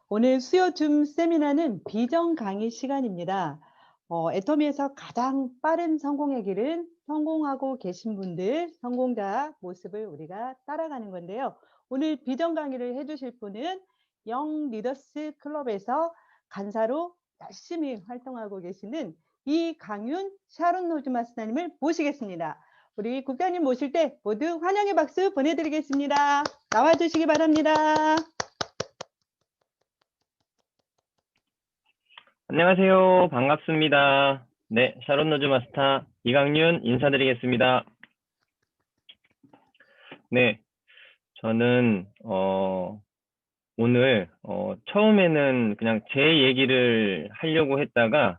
오늘 수요 줌 세미나는 비전 강의 시간입니다. 애터미에서 가장 빠른 성공의 길은 성공하고 계신 분들, 성공자 모습을 우리가 따라가는 건데요. 오늘 비전 강의를 해주실 분은 영 리더스 클럽에서 간사로 열심히 활동하고 계시는 이강윤 샤론 노즈 마스터님을 모시겠습니다. 우리 국장님 모실 때 모두 환영의 박수 보내드리겠습니다. 나와주시기 바랍니다. 안녕하세요. 반갑습니다. 네, 샤론 노즈 마스터 이강윤 인사드리겠습니다. 네, 저는 오늘 처음에는 그냥 제 얘기를 하려고 했다가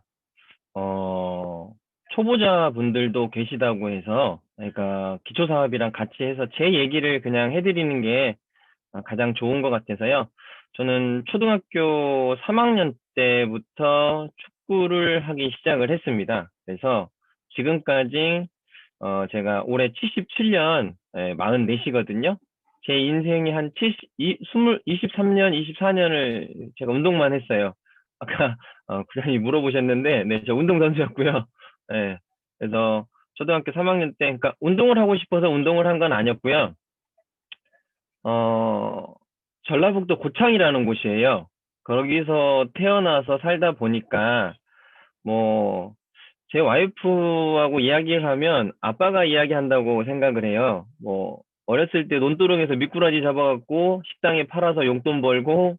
초보자분들도 계시다고 해서, 그러니까 기초사업이랑 같이 해서 제 얘기를 그냥 해드리는 게 가장 좋은 것 같아서요. 저는 초등학교 3학년 때부터 축구를 하기 시작을 했습니다. 그래서 지금까지 제가 올해 77년 44이거든요. 제 인생이 한 23년, 24년을 제가 운동만 했어요. 아까 구장님 물어보셨는데, 네, 저 운동선수였고요. 네, 그래서 초등학교 3학년 때, 그러니까 운동을 하고 싶어서 운동을 한 건 아니었고요. 전라북도 고창이라는 곳이에요. 거기서 태어나서 살다 보니까, 뭐, 제 와이프하고 이야기를 하면 아빠가 이야기한다고 생각을 해요. 뭐, 어렸을 때 논두렁에서 미꾸라지 잡아갖고 식당에 팔아서 용돈 벌고,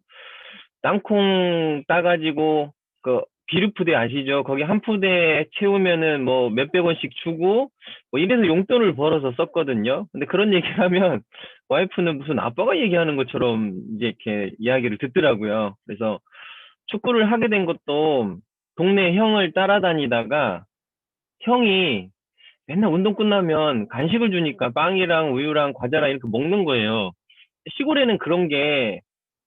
땅콩 따가지고, 그, 비루푸대 아시죠? 거기 한 푸대 채우면은 뭐 몇백 원씩 주고, 뭐 이래서 용돈을 벌어서 썼거든요. 근데 그런 얘기를 하면 와이프는 무슨 아빠가 얘기하는 것처럼 이제 이렇게 이야기를 듣더라고요. 그래서 축구를 하게 된 것도 동네 형을 따라다니다가 형이 맨날 운동 끝나면 간식을 주니까 빵이랑 우유랑 과자랑 이렇게 먹는 거예요. 시골에는 그런 게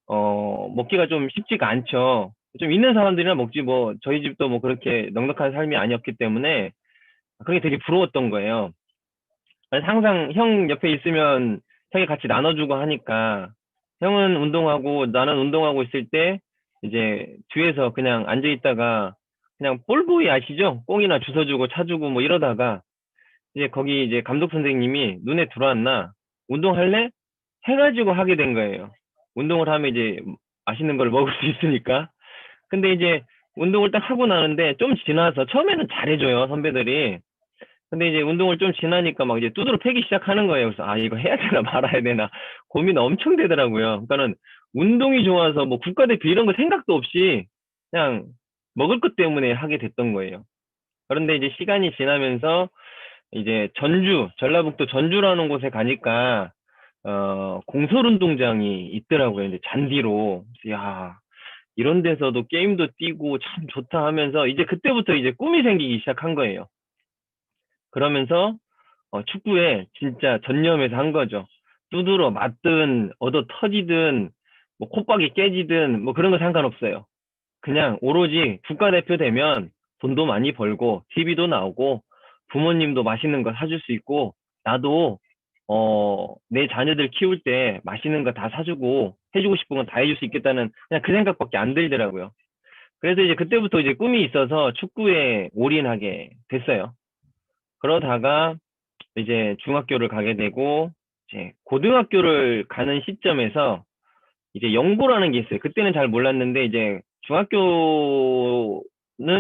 먹기가 좀 쉽지가 않죠. 좀 있는 사람들이나 먹지 뭐 저희 집도 뭐 그렇게 넉넉한 삶이 아니었기 때문에 그게 되게 부러웠던 거예요. 그래서 항상 형 옆에 있으면 형이 같이 나눠주고 하니까 형은 운동하고 나는 운동하고 있을 때 이제 뒤에서 그냥 앉아 있다가 그냥 볼보이 아시죠? 꽁이나 주워주고 차주고 뭐 이러다가 이제 거기 이제 감독 선생님이 눈에 들어왔나? 운동할래? 해가지고 하게 된 거예요. 운동을 하면 이제 맛있는 걸 먹을 수 있으니까. 근데 이제 운동을 딱 하고 나는데 좀 지나서 처음에는 잘해줘요, 선배들이. 근데 이제 운동을 좀 지나니까 막 이제 두드러 패기 시작하는 거예요. 그래서 아, 이거 해야 되나 말아야 되나 고민 엄청 되더라고요. 그러니까는 운동이 좋아서 뭐 국가대표 이런 거 생각도 없이 그냥 먹을 것 때문에 하게 됐던 거예요. 그런데 이제 시간이 지나면서 이제 전라북도 전주라는 곳에 가니까 공설운동장이 있더라고요. 이제 잔디로. 야, 이런 데서도 게임도 뛰고 참 좋다 하면서 이제 그때부터 이제 꿈이 생기기 시작한 거예요. 그러면서 축구에 진짜 전념해서 한 거죠. 두드러 맞든 얻어 터지든 뭐 콧박이 깨지든 뭐 그런 거 상관없어요. 그냥 오로지 국가대표 되면 돈도 많이 벌고 TV도 나오고 부모님도 맛있는 거 사줄 수 있고 나도 내 자녀들 키울 때 맛있는 거 다 사주고 해주고 싶은 건 다 해줄 수 있겠다는 그냥 그 생각밖에 안 들더라고요. 그래서 이제 그때부터 이제 꿈이 있어서 축구에 올인하게 됐어요. 그러다가 이제 중학교를 가게 되고 이제 고등학교를 가는 시점에서 이제 영고라는 게 있어요. 그때는 잘 몰랐는데 이제 중학교는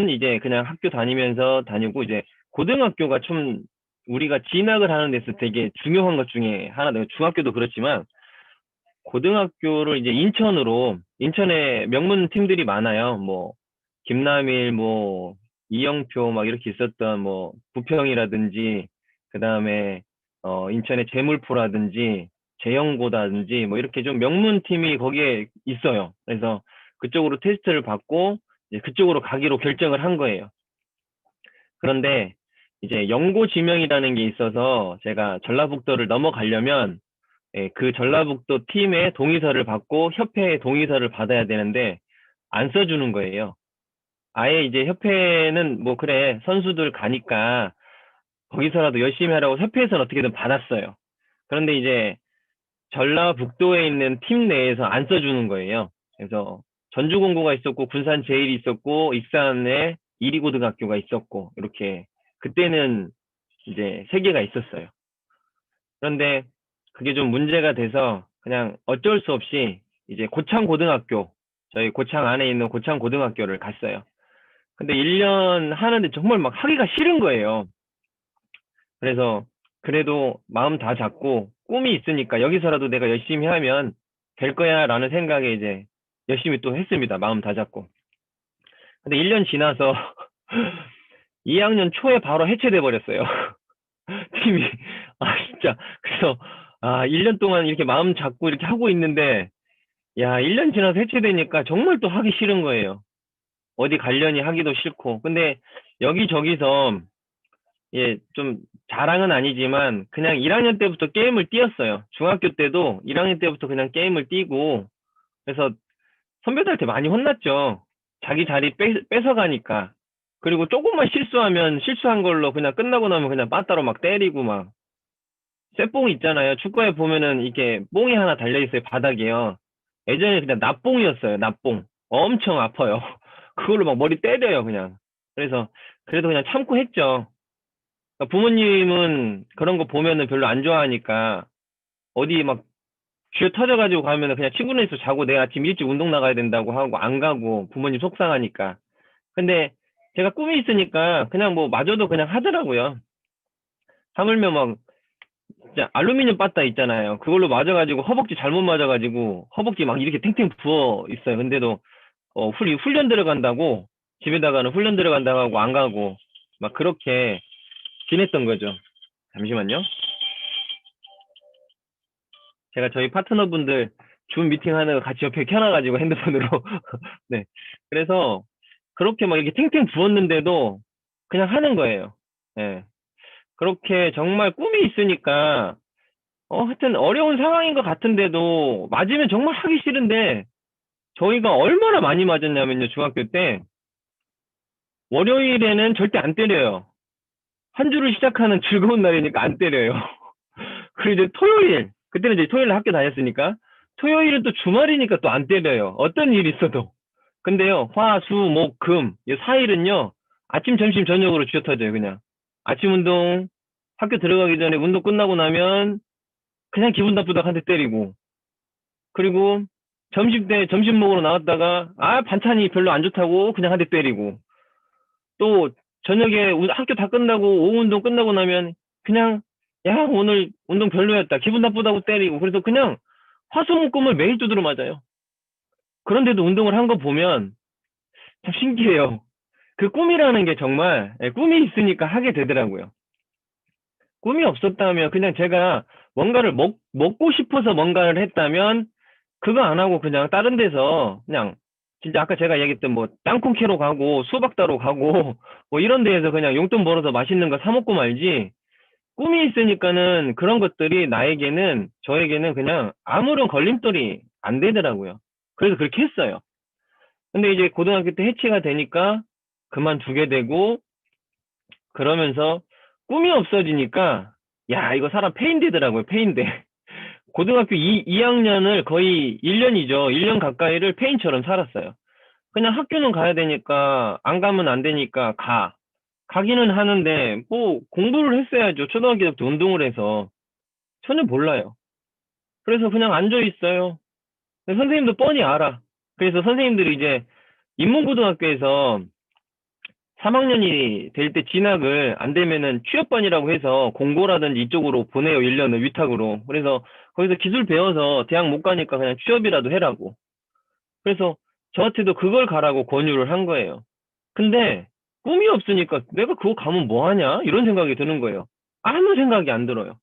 이제 그냥 학교 다니면서 다니고 이제 고등학교가 좀 우리가 진학을 하는 데서 되게 중요한 것 중에 하나다. 중학교도 그렇지만 고등학교를 이제 인천에 명문 팀들이 많아요. 뭐 김남일, 뭐 이영표 막 이렇게 있었던 뭐 부평이라든지 그다음에 인천의 재물포라든지 재영고라든지 뭐 이렇게 좀 명문 팀이 거기에 있어요. 그래서 그쪽으로 테스트를 받고 이제 그쪽으로 가기로 결정을 한 거예요. 그런데 이제 영고 지명이라는 게 있어서 제가 전라북도를 넘어가려면 그 전라북도 팀의 동의서를 받고 협회의 동의서를 받아야 되는데 안 써주는 거예요. 아예 이제 협회는 뭐 그래 선수들 가니까 거기서라도 열심히 하라고 협회에서는 어떻게든 받았어요. 그런데 이제 전라북도에 있는 팀 내에서 안 써주는 거예요. 그래서 전주공고가 있었고, 군산 제일이 있었고, 익산에 이리고등학교가 있었고, 이렇게, 그때는 이제 세 개가 있었어요. 그런데 그게 좀 문제가 돼서 그냥 어쩔 수 없이 이제 고창고등학교, 저희 고창 안에 있는 고창고등학교를 갔어요. 근데 1년 하는데 정말 막 하기가 싫은 거예요. 그래서 그래도 마음 다 잡고 꿈이 있으니까 여기서라도 내가 열심히 하면 될 거야 라는 생각에 이제 열심히 또 했습니다. 마음 다 잡고. 근데 1년 지나서 2학년 초에 바로 해체돼 버렸어요. 팀이. 아, 진짜. 그래서, 1년 동안 이렇게 마음 잡고 이렇게 하고 있는데, 야, 1년 지나서 해체되니까 정말 또 하기 싫은 거예요. 어디 가려니 하기도 싫고. 근데 여기저기서, 예, 좀 자랑은 아니지만, 그냥 1학년 때부터 게임을 띄었어요. 중학교 때도 1학년 때부터 그냥 게임을 띄고, 그래서 선배들한테 많이 혼났죠. 자기 자리 뺏어가니까. 그리고 조금만 실수하면 실수한 걸로 그냥 끝나고 나면 그냥 빠따로 막 때리고 막, 쇠뽕 있잖아요. 축구에 보면은 이렇게 뽕이 하나 달려있어요, 바닥에요. 예전에 그냥 납뽕이었어요, 납뽕. 엄청 아파요. 그걸로 막 머리 때려요, 그냥. 그래서, 그래도 그냥 참고 했죠. 그러니까 부모님은 그런 거 보면은 별로 안 좋아하니까, 어디 막 쥐어 터져가지고 가면은 그냥 친구네 집 자고 내일 아침 일찍 운동 나가야 된다고 하고 안 가고 부모님 속상하니까. 근데 제가 꿈이 있으니까 그냥 뭐 마저도 그냥 하더라고요. 하물며 막 진짜 알루미늄 바따 있잖아요. 그걸로 맞아가지고 허벅지 잘못 맞아가지고 허벅지 막 이렇게 탱탱 부어 있어요. 근데도 훈련 들어간다고 집에다가는 훈련 들어간다고 하고 안 가고 막 그렇게 지냈던 거죠. 잠시만요. 제가 저희 파트너분들 줌 미팅 하는 거 같이 옆에 켜놔가지고 핸드폰으로 네. 그래서 그렇게 막 이렇게 탱탱 부었는데도 그냥 하는 거예요. 예. 그렇게 정말 꿈이 있으니까 하여튼 어려운 상황인 것 같은데도 맞으면 정말 하기 싫은데 저희가 얼마나 많이 맞았냐면요. 중학교 때 월요일에는 절대 안 때려요. 한 주를 시작하는 즐거운 날이니까 안 때려요. 그리고 이제 토요일 그때는 이제 토요일 학교 다녔으니까 토요일은 또 주말이니까 또 안 때려요. 어떤 일이 있어도. 근데요. 화, 수, 목, 금 이 4일은요. 아침, 점심, 저녁으로 쥐어터져요. 그냥 아침 운동 학교 들어가기 전에 운동 끝나고 나면 그냥 기분 나쁘다고 한 대 때리고 그리고 점심 때 점심 먹으러 나왔다가 반찬이 별로 안 좋다고 그냥 한 대 때리고 또 저녁에 학교 다 끝나고 오후 운동 끝나고 나면 그냥 야 오늘 운동 별로였다 기분 나쁘다고 때리고 그래서 그냥 화수목금을 매일 두드려 맞아요. 그런데도 운동을 한 거 보면 참 신기해요. 그 꿈이라는 게 정말 꿈이 있으니까 하게 되더라고요. 꿈이 없었다면 그냥 제가 뭔가를 먹고 싶어서 뭔가를 했다면 그거 안 하고 그냥 다른 데서 그냥 진짜 아까 제가 얘기했던 뭐 땅콩 캐러 가고 수박 따러 가고 뭐 이런 데에서 그냥 용돈 벌어서 맛있는 거 사 먹고 말지 꿈이 있으니까는 그런 것들이 나에게는 저에게는 그냥 아무런 걸림돌이 안 되더라고요. 그래서 그렇게 했어요. 근데 이제 고등학교 때 해체가 되니까 그만두게 되고 그러면서 꿈이 없어지니까 야 이거 사람 페인되더라고요. 페인돼. 고등학교 2학년을 거의 1년이죠. 1년 가까이를 페인처럼 살았어요. 그냥 학교는 가야 되니까 안 가면 안 되니까 가기는 하는데 뭐 공부를 했어야죠. 초등학교 때부터 운동을 해서 전혀 몰라요. 그래서 그냥 앉아 있어요. 선생님도 뻔히 알아. 그래서 선생님들이 이제 인문고등학교에서 3학년이 될 때 진학을 안 되면은 취업반이라고 해서 공고라든지 이쪽으로 보내요. 1년을 위탁으로. 그래서 거기서 기술 배워서 대학 못 가니까 그냥 취업이라도 해라고. 그래서 저한테도 그걸 가라고 권유를 한 거예요. 근데 꿈이 없으니까 내가 그거 가면 뭐 하냐? 이런 생각이 드는 거예요. 아무 생각이 안 들어요.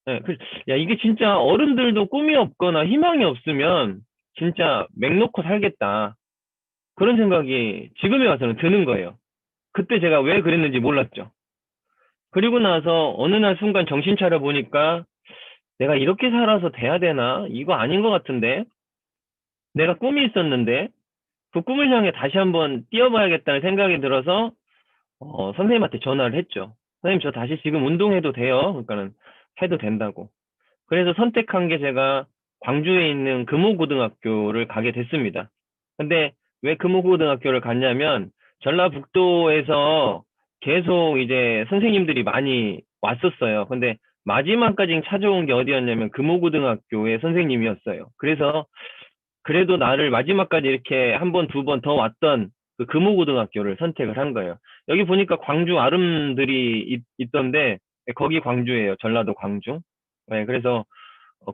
예, 야, 이게 진짜 어른들도 꿈이 없거나 희망이 없으면 진짜 맹 놓고 살겠다. 그런 생각이 지금에 와서는 드는 거예요. 그때 제가 왜 그랬는지 몰랐죠. 그리고 나서 어느 날 순간 정신 차려 보니까 내가 이렇게 살아서 돼야 되나? 이거 아닌 것 같은데? 내가 꿈이 있었는데 그 꿈을 향해 다시 한번 뛰어봐야겠다는 생각이 들어서 선생님한테 전화를 했죠. 선생님 저 다시 지금 운동해도 돼요? 그러니까는 해도 된다고. 그래서 선택한 게 제가 광주에 있는 금호고등학교를 가게 됐습니다. 근데 왜 금호고등학교를 갔냐면 전라북도에서 계속 이제 선생님들이 많이 왔었어요. 근데 마지막까지 찾아온 게 어디였냐면 금호고등학교의 선생님이었어요. 그래서 그래도 나를 마지막까지 이렇게 한 번, 두 번 더 왔던 그 금호고등학교를 선택을 한 거예요. 여기 보니까 광주 아름들이 있던데 거기 광주예요. 전라도 광주. 네, 그래서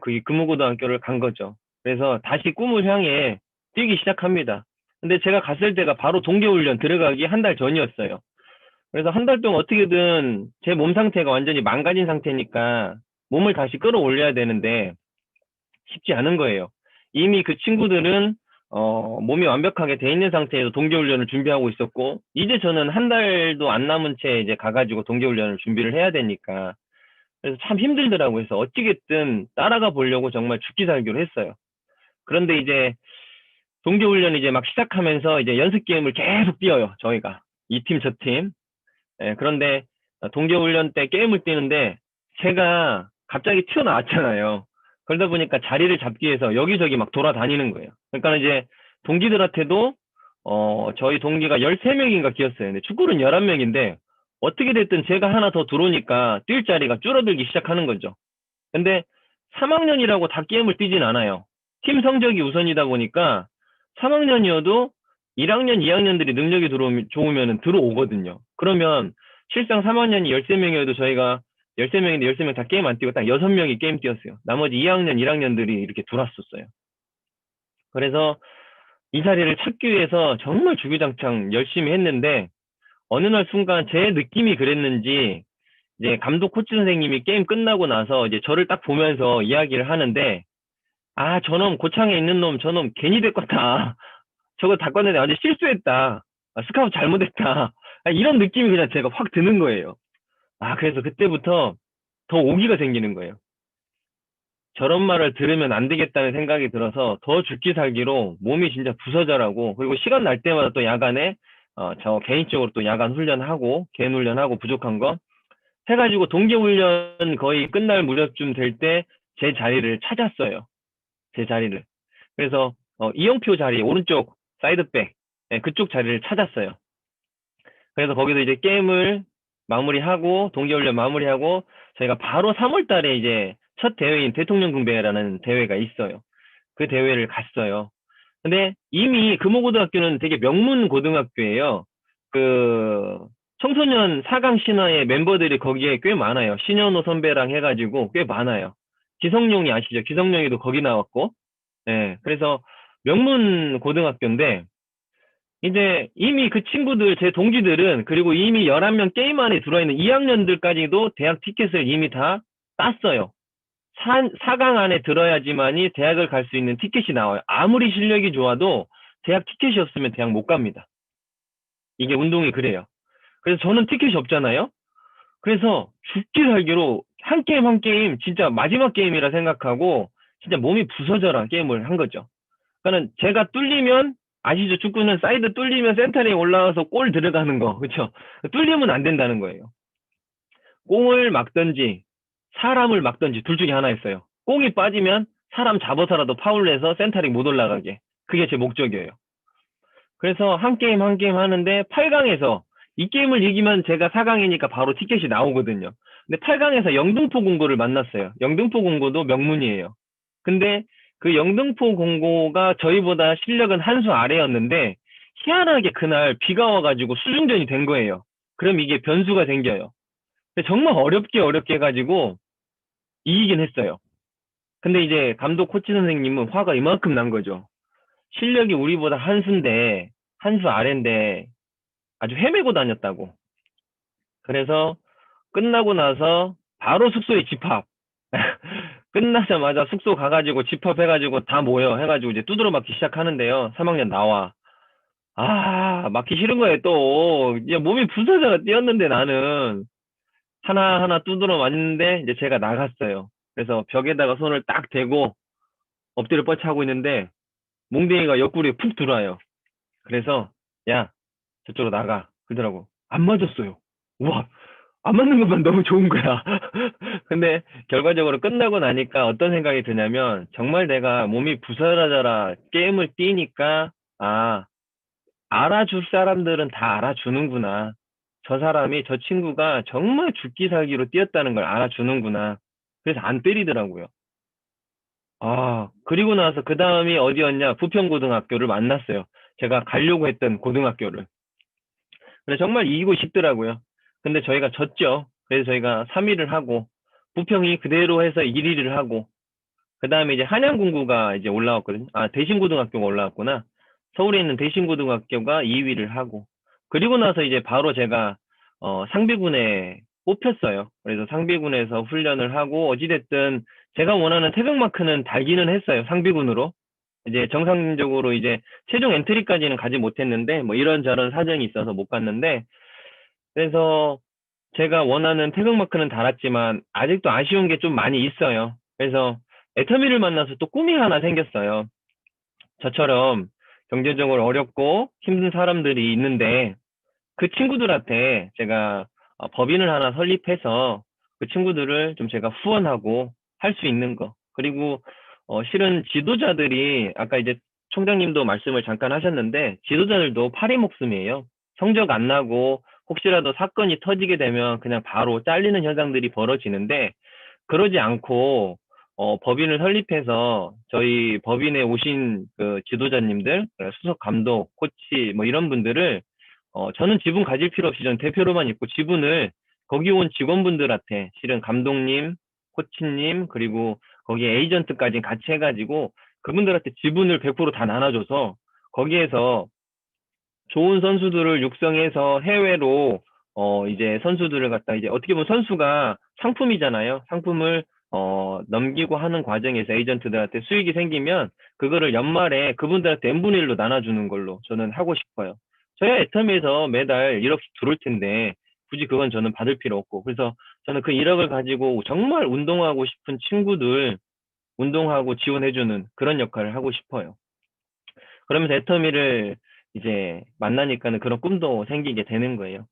그게 금호고등학교를 간 거죠. 그래서 다시 꿈을 향해 뛰기 시작합니다. 근데 제가 갔을 때가 바로 동계훈련 들어가기 한 달 전이었어요. 그래서 한 달 동안 어떻게든 제 몸 상태가 완전히 망가진 상태니까 몸을 다시 끌어올려야 되는데 쉽지 않은 거예요. 이미 그 친구들은 몸이 완벽하게 돼 있는 상태에서 동계훈련을 준비하고 있었고, 이제 저는 한 달도 안 남은 채 이제 가가지고 동계훈련을 준비를 해야 되니까, 그래서 참 힘들더라고요. 그래서 어찌겠든 따라가 보려고 정말 죽기 살기로 했어요. 그런데 이제 동계훈련이 이제 막 시작하면서 이제 연습 게임을 계속 뛰어요. 저희가. 이 팀, 저 팀. 예, 그런데 동계훈련 때 게임을 뛰는데 제가 갑자기 튀어나왔잖아요. 그러다 보니까 자리를 잡기 위해서 여기저기 막 돌아다니는 거예요. 그러니까 이제 동기들한테도 저희 동기가 13명인가 끼었어요. 근데 축구는 11명인데 어떻게 됐든 제가 하나 더 들어오니까 뛸 자리가 줄어들기 시작하는 거죠. 근데 3학년이라고 다 게임을 뛰진 않아요. 팀 성적이 우선이다 보니까 3학년이어도 1학년, 2학년들이 능력이 좋으면 들어오거든요. 그러면 실상 3학년이 13명이어도 저희가 13명인데 13명 다 게임 안 뛰고 딱 6명이 게임 뛰었어요. 나머지 2학년, 1학년들이 이렇게 들어왔었어요. 그래서 이 자리를 찾기 위해서 정말 주구장창 열심히 했는데 어느 날 순간 제 느낌이 그랬는지 이제 감독 코치 선생님이 게임 끝나고 나서 이제 저를 딱 보면서 이야기를 하는데, 아, 저놈 고창에 있는 놈, 저놈 괜히 데꿨다. 저거 다 껐는데 완전 실수했다. 아, 스카우트 잘못했다. 아, 이런 느낌이 그냥 제가 확 드는 거예요. 아, 그래서 그때부터 더 오기가 생기는 거예요. 저런 말을 들으면 안 되겠다는 생각이 들어서 더 죽기 살기로 몸이 진짜 부서져라고, 그리고 시간 날 때마다 또 야간에 저 개인적으로 또 야간 훈련하고 개인 훈련하고 부족한 거 해가지고 동계훈련 거의 끝날 무렵쯤 될 때 제 자리를 찾았어요. 제 자리를. 그래서 이영표 자리 오른쪽 사이드백, 예, 그쪽 자리를 찾았어요. 그래서 거기서 이제 게임을 마무리하고 동계훈련 마무리하고 저희가 바로 3월 달에 이제 첫 대회인 대통령궁배라는 대회가 있어요. 그 대회를 갔어요. 근데 이미 금호고등학교는 되게 명문 고등학교예요. 그 청소년 4강 신화의 멤버들이 거기에 꽤 많아요. 신현호 선배랑 해가지고 꽤 많아요. 기성용이 아시죠? 기성용이도 거기 나왔고, 예, 그래서 명문 고등학교인데 이제 이미 그 친구들, 제 동기들은, 그리고 이미 11명 게임 안에 들어있는 2학년들까지도 대학 티켓을 이미 다 땄어요. 4강 안에 들어야지만이 대학을 갈 수 있는 티켓이 나와요. 아무리 실력이 좋아도 대학 티켓이 없으면 대학 못 갑니다. 이게 운동이 그래요. 그래서 저는 티켓이 없잖아요. 그래서 죽기 살기로 한 게임 한 게임 진짜 마지막 게임이라 생각하고 진짜 몸이 부서져라 게임을 한 거죠. 그러니까는 제가 뚫리면, 아시죠? 축구는 사이드 뚫리면 센터링 올라와서 골 들어가는 거, 그렇죠? 뚫리면 안 된다는 거예요. 공을 막든지 사람을 막든지 둘 중에 하나였어요. 공이 빠지면 사람 잡아서라도 파울을 해서 센터링 못 올라가게. 그게 제 목적이에요. 그래서 한 게임 한 게임 하는데 8강에서 이 게임을 이기면 제가 4강이니까 바로 티켓이 나오거든요. 근데 8강에서 영등포 공고를 만났어요. 영등포 공고도 명문이에요. 근데 그 영등포 공고가 저희보다 실력은 한 수 아래였는데 희한하게 그날 비가 와가지고 수중전이 된 거예요. 그럼 이게 변수가 생겨요. 근데 정말 어렵게 해가지고 이기긴 했어요. 근데 이제 감독 코치 선생님은 화가 이만큼 난 거죠. 실력이 우리보다 한 수인데, 한 수 아래인데 아주 헤매고 다녔다고. 그래서 끝나고 나서 바로 숙소에 집합. 끝나자마자 숙소 가가지고 집합해가지고 다 모여 해가지고 이제 두드러 맞기 시작하는데요. 3학년 나와. 아, 맞기 싫은 거예요, 또. 이제 몸이 부서져가 뛰었는데 나는. 하나하나 두드러 맞는데 이제 제가 나갔어요. 그래서 벽에다가 손을 딱 대고 엎드려 뻗쳐 하고 있는데 몽댕이가 옆구리에 푹 들어와요. 그래서 야, 저쪽으로 나가. 그러더라고. 안 맞았어요. 우와, 안 맞는 것만 너무 좋은 거야. 근데 결과적으로 끝나고 나니까 어떤 생각이 드냐면 정말 내가 몸이 부서져라 게임을 뛰니까 아, 알아줄 사람들은 다 알아주는구나. 저 사람이, 저 친구가 정말 죽기 살기로 뛰었다는 걸 알아주는구나. 그래서 안 때리더라고요. 아, 그리고 나서 그 다음이 어디였냐? 부평고등학교를 만났어요. 제가 가려고 했던 고등학교를. 근데 정말 이기고 싶더라고요. 근데 저희가 졌죠. 그래서 저희가 3위를 하고, 부평이 그대로 해서 1위를 하고, 그 다음에 이제 한양공고가 이제 올라왔거든요. 아, 대신고등학교가 올라왔구나. 서울에 있는 대신고등학교가 2위를 하고, 그리고 나서 이제 바로 제가, 상비군에 뽑혔어요. 그래서 상비군에서 훈련을 하고, 어찌됐든 제가 원하는 태극마크는 달기는 했어요. 상비군으로. 이제 정상적으로 이제 최종 엔트리까지는 가지 못했는데, 뭐 이런저런 사정이 있어서 못 갔는데, 그래서 제가 원하는 태극마크는 달았지만 아직도 아쉬운 게 좀 많이 있어요. 그래서 애터미를 만나서 또 꿈이 하나 생겼어요. 저처럼 경제적으로 어렵고 힘든 사람들이 있는데 그 친구들한테 제가 법인을 하나 설립해서 그 친구들을 좀 제가 후원하고 할 수 있는 거. 그리고 실은 지도자들이 아까 이제 총장님도 말씀을 잠깐 하셨는데 지도자들도 파리 목숨이에요. 성적 안 나고 혹시라도 사건이 터지게 되면 그냥 바로 잘리는 현상들이 벌어지는데 그러지 않고 법인을 설립해서 저희 법인에 오신 그 지도자님들, 수석 감독, 코치 뭐 이런 분들을 저는 지분 가질 필요 없이 저는 대표로만 있고 지분을 거기 온 직원분들한테 실은 감독님, 코치님 그리고 거기 에이전트까지 같이 해가지고 그분들한테 지분을 100%다 나눠줘서 거기에서 좋은 선수들을 육성해서 해외로 이제 선수들을 갖다 이제 어떻게 보면 선수가 상품이잖아요. 상품을 넘기고 하는 과정에서 에이전트들한테 수익이 생기면 그거를 연말에 그분들한테 n분의 1로 나눠주는 걸로 저는 하고 싶어요. 저야 애터미에서 매달 1억씩 들어올 텐데 굳이 그건 저는 받을 필요 없고 그래서 저는 그 1억을 가지고 정말 운동하고 싶은 친구들 운동하고 지원해주는 그런 역할을 하고 싶어요. 그러면서 애터미를 이제 만나니까는 그런 꿈도 생기게 되는 거예요.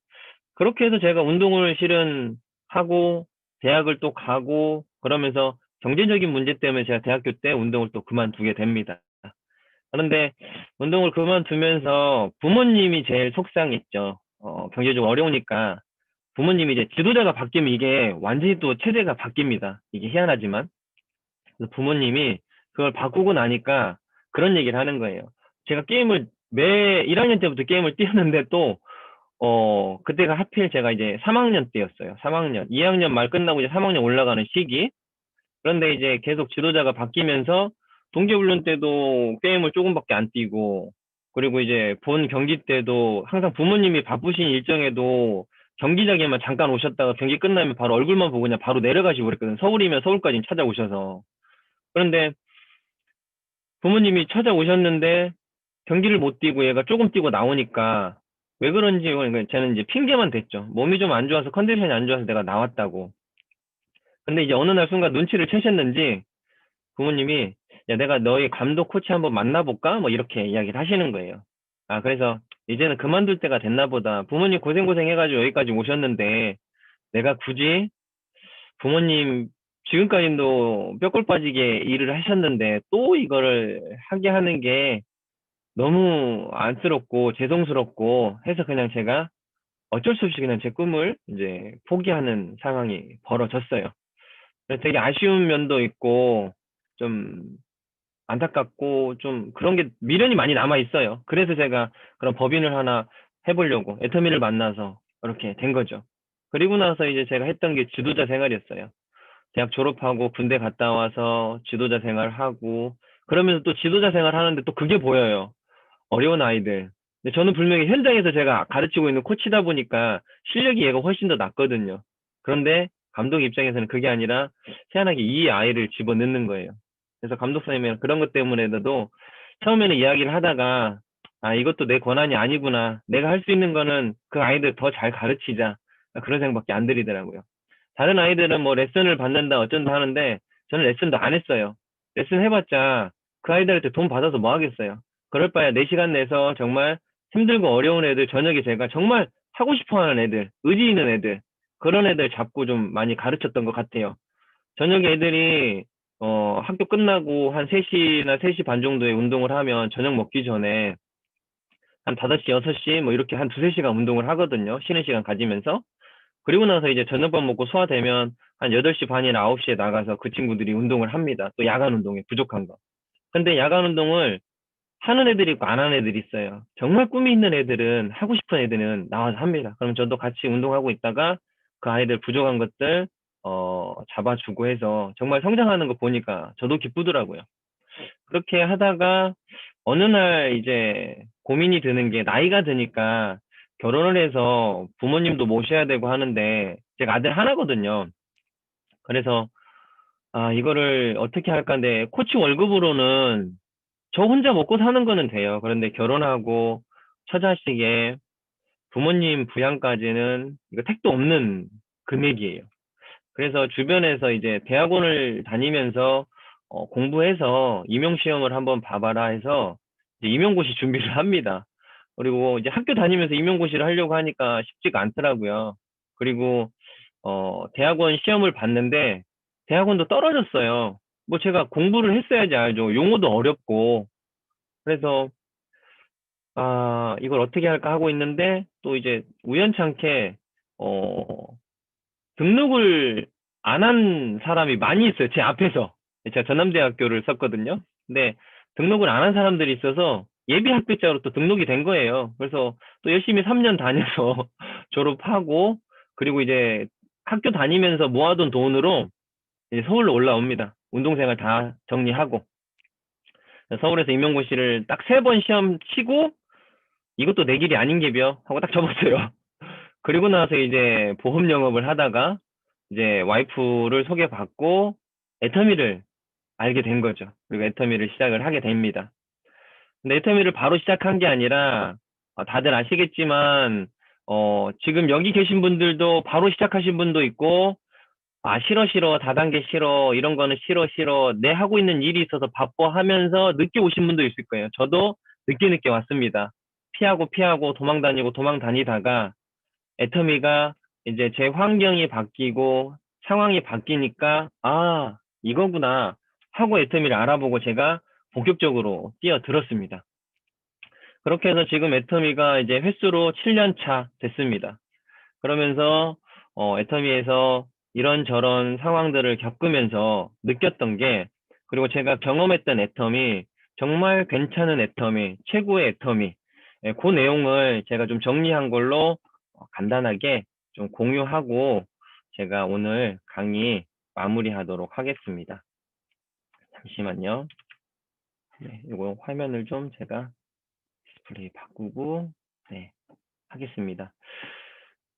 그렇게 해서 제가 운동을 실은 하고 대학을 또 가고 그러면서 경제적인 문제 때문에 제가 대학교 때 운동을 또 그만두게 됩니다. 그런데 운동을 그만두면서 부모님이 제일 속상했죠. 경제적으로 어려우니까 부모님이 이제 지도자가 바뀌면 이게 완전히 또 체제가 바뀝니다. 이게 희한하지만. 그래서 부모님이 그걸 바꾸고 나니까 그런 얘기를 하는 거예요. 제가 게임을 매 1학년 때부터 게임을 뛰었는데 또, 그때가 하필 제가 이제 3학년 때였어요. 3학년. 2학년 말 끝나고 이제 3학년 올라가는 시기. 그런데 이제 계속 지도자가 바뀌면서 동계훈련 때도 게임을 조금밖에 안 뛰고, 그리고 이제 본 경기 때도 항상 부모님이 바쁘신 일정에도 경기장에만 잠깐 오셨다가 경기 끝나면 바로 얼굴만 보고 그냥 바로 내려가시고 그랬거든요. 서울이면 서울까지 찾아오셔서. 그런데 부모님이 찾아오셨는데 경기를 못 뛰고 얘가 조금 뛰고 나오니까 왜 그런지 그러니까 저는 이제 핑계만 댔죠. 몸이 좀 안 좋아서 컨디션이 안 좋아서 내가 나왔다고. 근데 이제 어느 날 순간 눈치를 채셨는지 부모님이 야 내가 너희 감독 코치 한번 만나볼까? 뭐 이렇게 이야기를 하시는 거예요. 아 그래서 이제는 그만둘 때가 됐나 보다. 부모님 고생 해가지고 여기까지 오셨는데 내가 굳이 부모님 지금까지도 뼈골 빠지게 일을 하셨는데 또 이거를 하게 하는 게 너무 안쓰럽고 죄송스럽고 해서 그냥 제가 어쩔 수 없이 그냥 제 꿈을 이제 포기하는 상황이 벌어졌어요. 그래서 되게 아쉬운 면도 있고 좀 안타깝고 좀 그런 게 미련이 많이 남아 있어요. 그래서 제가 그런 법인을 하나 해보려고 애터미를 만나서 그렇게 된 거죠. 그리고 나서 이제 제가 했던 게 지도자 생활이었어요. 대학 졸업하고 군대 갔다 와서 지도자 생활하고 그러면서 또 지도자 생활 하는데 또 그게 보여요. 어려운 아이들. 근데 저는 분명히 현장에서 제가 가르치고 있는 코치다 보니까 실력이 얘가 훨씬 더 낫거든요. 그런데 감독 입장에서는 그게 아니라 희한하게 이 아이를 집어넣는 거예요. 그래서 감독 선생님이랑 그런 것 때문에도 처음에는 이야기를 하다가 아 이것도 내 권한이 아니구나. 내가 할 수 있는 거는 그 아이들 더 잘 가르치자. 그런 생각밖에 안 들이더라고요. 다른 아이들은 뭐 레슨을 받는다 어쩐다 하는데 저는 레슨도 안 했어요. 레슨 해봤자 그 아이들한테 돈 받아서 뭐 하겠어요. 그럴 바에 4시간 내서 정말 힘들고 어려운 애들 저녁에 제가 정말 하고 싶어 하는 애들, 의지 있는 애들, 그런 애들 잡고 좀 많이 가르쳤던 것 같아요. 저녁에 애들이 학교 끝나고 한 3시나 3시 반 정도에 운동을 하면 저녁 먹기 전에 한 5시, 6시 뭐 이렇게 한 두세 시간 운동을 하거든요. 쉬는 시간 가지면서. 그리고 나서 이제 저녁밥 먹고 소화되면 한 8시 반이나 9시에 나가서 그 친구들이 운동을 합니다. 또 야간 운동에 부족한 거. 근데 야간 운동을 하는 애들이 있고 안 하는 애들이 있어요. 정말 꿈이 있는 애들은, 하고 싶은 애들은 나와서 합니다. 그럼 저도 같이 운동하고 있다가 그 아이들 부족한 것들 잡아주고 해서 정말 성장하는 거 보니까 저도 기쁘더라고요. 그렇게 하다가 어느 날 이제 고민이 드는 게, 나이가 드니까 결혼을 해서 부모님도 모셔야 되고 하는데 제가 아들 하나거든요. 그래서 이거를 어떻게 할까 하는데, 코치 월급으로는 저 혼자 먹고 사는 거는 돼요. 그런데 결혼하고 처자식에 부모님 부양까지는 이거 택도 없는 금액이에요. 그래서 주변에서 이제 대학원을 다니면서 공부해서 임용시험을 한번 봐봐라 해서 이제 임용고시 준비를 합니다. 그리고 이제 학교 다니면서 임용고시를 하려고 하니까 쉽지가 않더라고요. 그리고 대학원 시험을 봤는데 대학원도 떨어졌어요. 뭐 제가 공부를 했어야지 알죠. 용어도 어렵고. 그래서 이걸 어떻게 할까 하고 있는데, 또 이제 우연찮게 어 등록을 안 한 사람이 많이 있어요. 제 앞에서. 제가 전남대학교를 썼거든요. 근데 등록을 안 한 사람들이 있어서 예비 합격자로 또 등록이 된 거예요. 그래서 또 열심히 3년 다녀서 졸업하고, 그리고 이제 학교 다니면서 모아둔 돈으로 이제 서울로 올라옵니다. 운동생활 다 정리하고. 서울에서 임용고시를 딱 3번 시험 치고, 이것도 내 길이 아닌 게벼 하고 딱 접었어요. 그리고 나서 이제 보험 영업을 하다가 이제 와이프를 소개받고 애터미를 알게 된 거죠. 그리고 애터미를 시작을 하게 됩니다. 근데 애터미를 바로 시작한 게 아니라, 다들 아시겠지만 지금 여기 계신 분들도 바로 시작하신 분도 있고, 싫어 싫어 다단계 싫어 이런 거는 싫어 싫어 내 하고 있는 일이 있어서 바빠 하면서 늦게 오신 분도 있을 거예요. 저도 늦게 왔습니다. 피하고 피하고 도망 다니고 도망 다니다가 애터미가 이제 제 환경이 바뀌고 상황이 바뀌니까 이거구나 하고 애터미를 알아보고 제가 본격적으로 뛰어들었습니다. 그렇게 해서 지금 애터미가 이제 횟수로 7년 차 됐습니다. 그러면서 애터미에서 이런저런 상황들을 겪으면서 느꼈던 게, 그리고 제가 경험했던 애터미, 정말 괜찮은 애터미, 최고의 애터미, 그 내용을 제가 좀 정리한 걸로 간단하게 좀 공유하고 제가 오늘 강의 마무리하도록 하겠습니다. 잠시만요. 네, 이거 화면을 좀 제가 디스플레이 바꾸고 하겠습니다.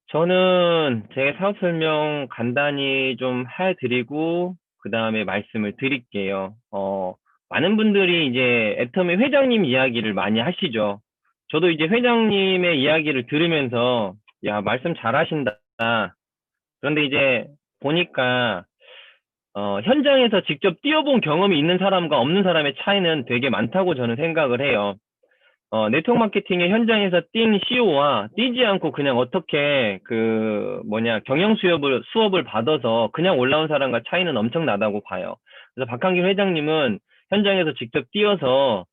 저는 제 사업 설명 간단히 좀 해드리고 그 다음에 말씀을 드릴게요. 많은 분들이 이제 애터미 회장님 이야기를 많이 하시죠. 저도 이제 회장님의 이야기를 들으면서 야, 말씀 잘하신다. 그런데 이제 보니까 현장에서 직접 뛰어본 경험이 있는 사람과 없는 사람의 차이는 되게 많다고 저는 생각을 해요. 네트워크 마케팅의 현장에서 뛴 CEO와 뛰지 않고 그냥 어떻게 경영 수업을 받아서 그냥 올라온 사람과 차이는 엄청나다고 봐요. 그래서 박한길 회장님은 현장에서 직접 뛰어서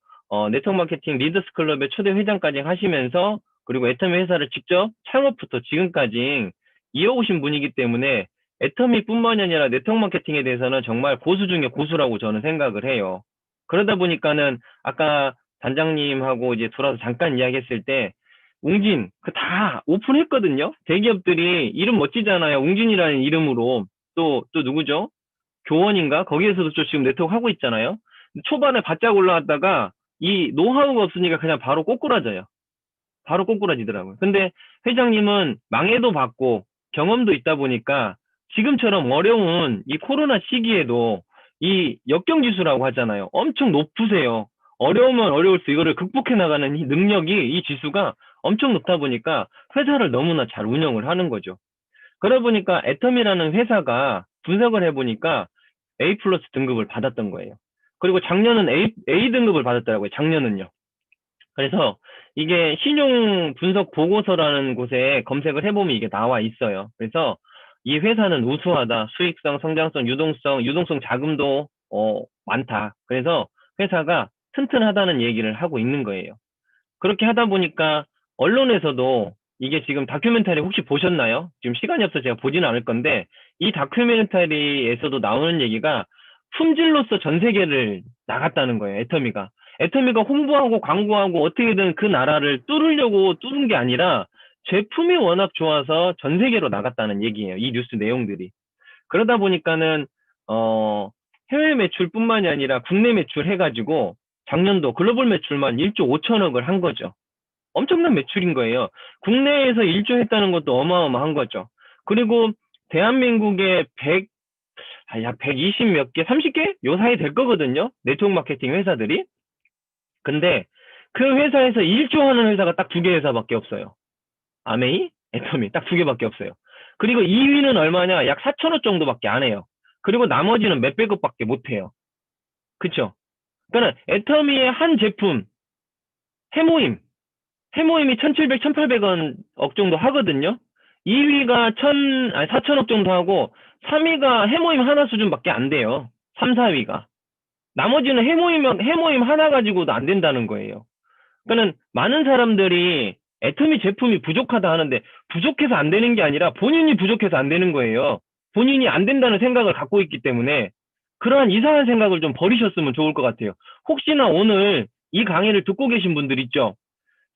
네트워크 마케팅 리더스 클럽의 초대 회장까지 하시면서, 그리고 애터미 회사를 직접 창업부터 지금까지 이어오신 분이기 때문에 애터미뿐만이 아니라 네트워크 마케팅에 대해서는 정말 고수 중에 고수라고 저는 생각을 해요. 그러다 보니까는 아까 단장님하고 이제 돌아서 잠깐 이야기했을 때 웅진 다 오픈했거든요. 대기업들이 이름 멋지잖아요. 웅진이라는 이름으로. 또 누구죠? 교원인가? 거기에서도 또 지금 네트워크 하고 있잖아요. 초반에 바짝 올라왔다가 이 노하우가 없으니까 그냥 바로 꼬꾸라져요. 바로 꼬꾸라지더라고요. 근데 회장님은 망해도 봤고 경험도 있다 보니까 지금처럼 어려운 이 코로나 시기에도 이 역경지수라고 하잖아요. 엄청 높으세요. 어려우면 어려울수록 이거를 극복해 나가는 이 능력이, 이 지수가 엄청 높다 보니까 회사를 너무나 잘 운영을 하는 거죠. 그러다 보니까 애텀이라는 회사가 분석을 해보니까 A 플러스 등급을 받았던 거예요. 그리고 작년은 A 등급을 받았더라고요. 작년은요. 그래서 이게 신용 분석 보고서라는 곳에 검색을 해보면 이게 나와 있어요. 그래서 이 회사는 우수하다. 수익성, 성장성, 유동성 자금도 많다. 그래서 회사가 튼튼하다는 얘기를 하고 있는 거예요. 그렇게 하다 보니까 언론에서도 이게 지금 다큐멘터리 혹시 보셨나요? 지금 시간이 없어서 제가 보지는 않을 건데 이 다큐멘터리에서도 나오는 얘기가 품질로서 전 세계를 나갔다는 거예요. 애터미가. 애터미가 홍보하고 광고하고 어떻게든 그 나라를 뚫으려고 뚫은 게 아니라 제품이 워낙 좋아서 전 세계로 나갔다는 얘기예요. 이 뉴스 내용들이. 그러다 보니까는 해외 매출뿐만이 아니라 국내 매출 해가지고 작년도 글로벌 매출만 1조 5천억을 한 거죠. 엄청난 매출인 거예요. 국내에서 1조 했다는 것도 어마어마한 거죠. 그리고 대한민국의 120 몇 개, 30개? 요 사이 될 거거든요. 네트워크 마케팅 회사들이. 근데 그 회사에서 1조 하는 회사가 딱 2개 회사밖에 없어요. 아메이, 애터미 딱 2개밖에 없어요. 그리고 2위는 얼마냐? 약 4천억 정도밖에 안 해요. 그리고 나머지는 몇백억밖에 못 해요. 그쵸? 그러니까 애터미의 한 제품 해모임이 1,700, 1,800원 억 정도 하거든요. 2위가 4천억 정도 하고 3위가 해모임 하나 수준밖에 안 돼요. 3, 4위가. 나머지는 해모임 하나 가지고도 안 된다는 거예요. 그러니까 많은 사람들이 애터미 제품이 부족하다 하는데 부족해서 안 되는 게 아니라 본인이 부족해서 안 되는 거예요. 본인이 안 된다는 생각을 갖고 있기 때문에 그러한 이상한 생각을 좀 버리셨으면 좋을 것 같아요. 혹시나 오늘 이 강의를 듣고 계신 분들 있죠?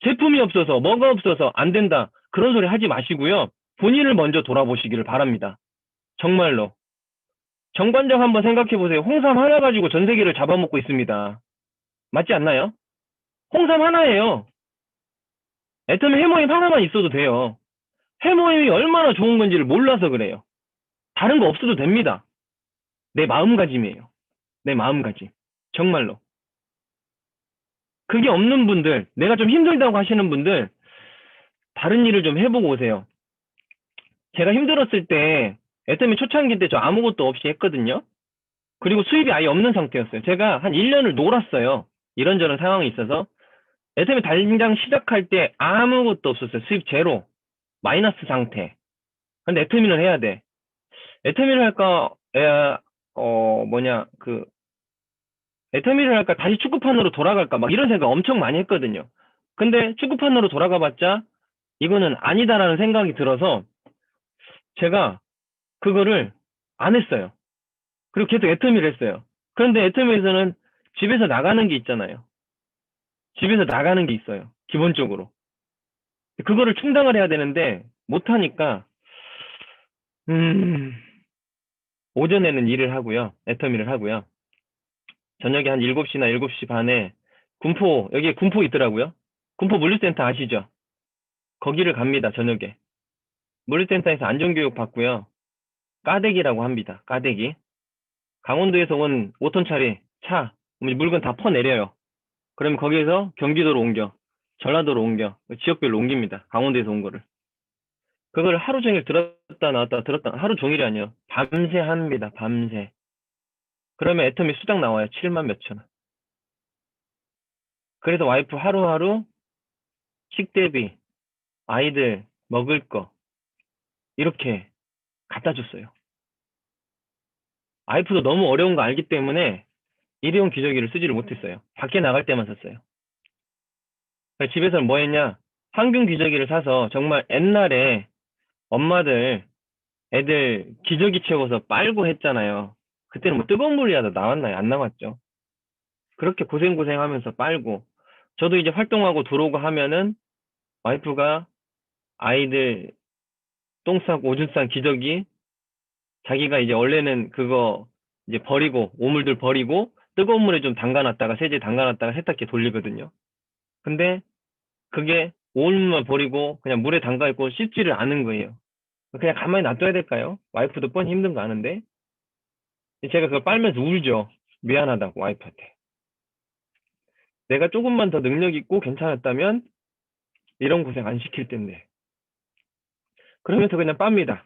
제품이 없어서 뭐가 없어서 안 된다 그런 소리 하지 마시고요. 본인을 먼저 돌아보시기를 바랍니다. 정말로. 정관장 한번 생각해 보세요. 홍삼 하나 가지고 전 세계를 잡아먹고 있습니다. 맞지 않나요? 홍삼 하나예요. 애터미 해모임 하나만 있어도 돼요. 해모임이 얼마나 좋은 건지를 몰라서 그래요. 다른 거 없어도 됩니다. 내 마음가짐이에요. 내 마음가짐. 정말로. 그게 없는 분들, 내가 좀 힘들다고 하시는 분들, 다른 일을 좀 해보고 오세요. 제가 힘들었을 때, 애터미 초창기 때 저 아무것도 없이 했거든요. 그리고 수입이 아예 없는 상태였어요. 제가 한 1년을 놀았어요. 이런저런 상황이 있어서. 애터미 당장 시작할 때 아무것도 없었어요. 수입 제로. 마이너스 상태. 근데 애터미는 해야 돼. 애터미를 할까, 애터미를 할까, 다시 축구판으로 돌아갈까, 막 이런 생각 엄청 많이 했거든요. 근데 축구판으로 돌아가봤자, 이거는 아니다라는 생각이 들어서, 제가 그거를 안 했어요. 그리고 계속 애터미를 했어요. 그런데 애터미에서는 집에서 나가는 게 있잖아요. 집에서 나가는 게 있어요. 기본적으로. 그거를 충당을 해야 되는데, 못하니까, 음, 오전에는 일을 하고요. 애터미를 하고요. 저녁에 한 7시나 7시 반에 여기에 군포 있더라고요. 군포 물류센터 아시죠? 거기를 갑니다, 저녁에. 물류센터에서 안전교육 받고요. 까대기라고 합니다, 까대기. 강원도에서 온 5톤짜리 차, 물건 다 퍼내려요. 그러면 거기에서 경기도로 옮겨, 전라도로 옮겨, 지역별로 옮깁니다. 강원도에서 온 거를. 그걸 하루 종일 들었다 나왔다 하루 종일이 아니에요. 밤새 합니다, 밤새. 그러면 애터미 수당 나와요, 7만 몇천 원. 그래서 와이프 하루하루 식대비, 아이들 먹을 거 이렇게 갖다 줬어요. 와이프도 너무 어려운 거 알기 때문에 일회용 기저귀를 쓰지를 못했어요. 밖에 나갈 때만 썼어요. 집에서는 뭐 했냐? 항균 기저귀를 사서 정말 옛날에 엄마들 애들 기저귀 채워서 빨고 했잖아요. 그때는 뭐 뜨거운 물이라도 나왔나요? 안 나왔죠. 그렇게 고생하면서 빨고 저도 이제 활동하고 들어오고 하면은 와이프가 아이들 똥 싸고 오줌 싼 기저귀 자기가 이제 원래는 그거 이제 버리고 오물들 버리고 뜨거운 물에 좀 담가놨다가 세제 담가놨다가 세탁기에 돌리거든요. 근데 그게 오물만 버리고 그냥 물에 담가 있고 씻지를 않은 거예요. 그냥 가만히 놔둬야 될까요? 와이프도 뻔히 힘든 거 아는데 제가 그걸 빨면서 울죠. 미안하다고 와이프한테. 내가 조금만 더 능력 있고 괜찮았다면 이런 고생 안 시킬 텐데. 그러면서 그냥 빱니다.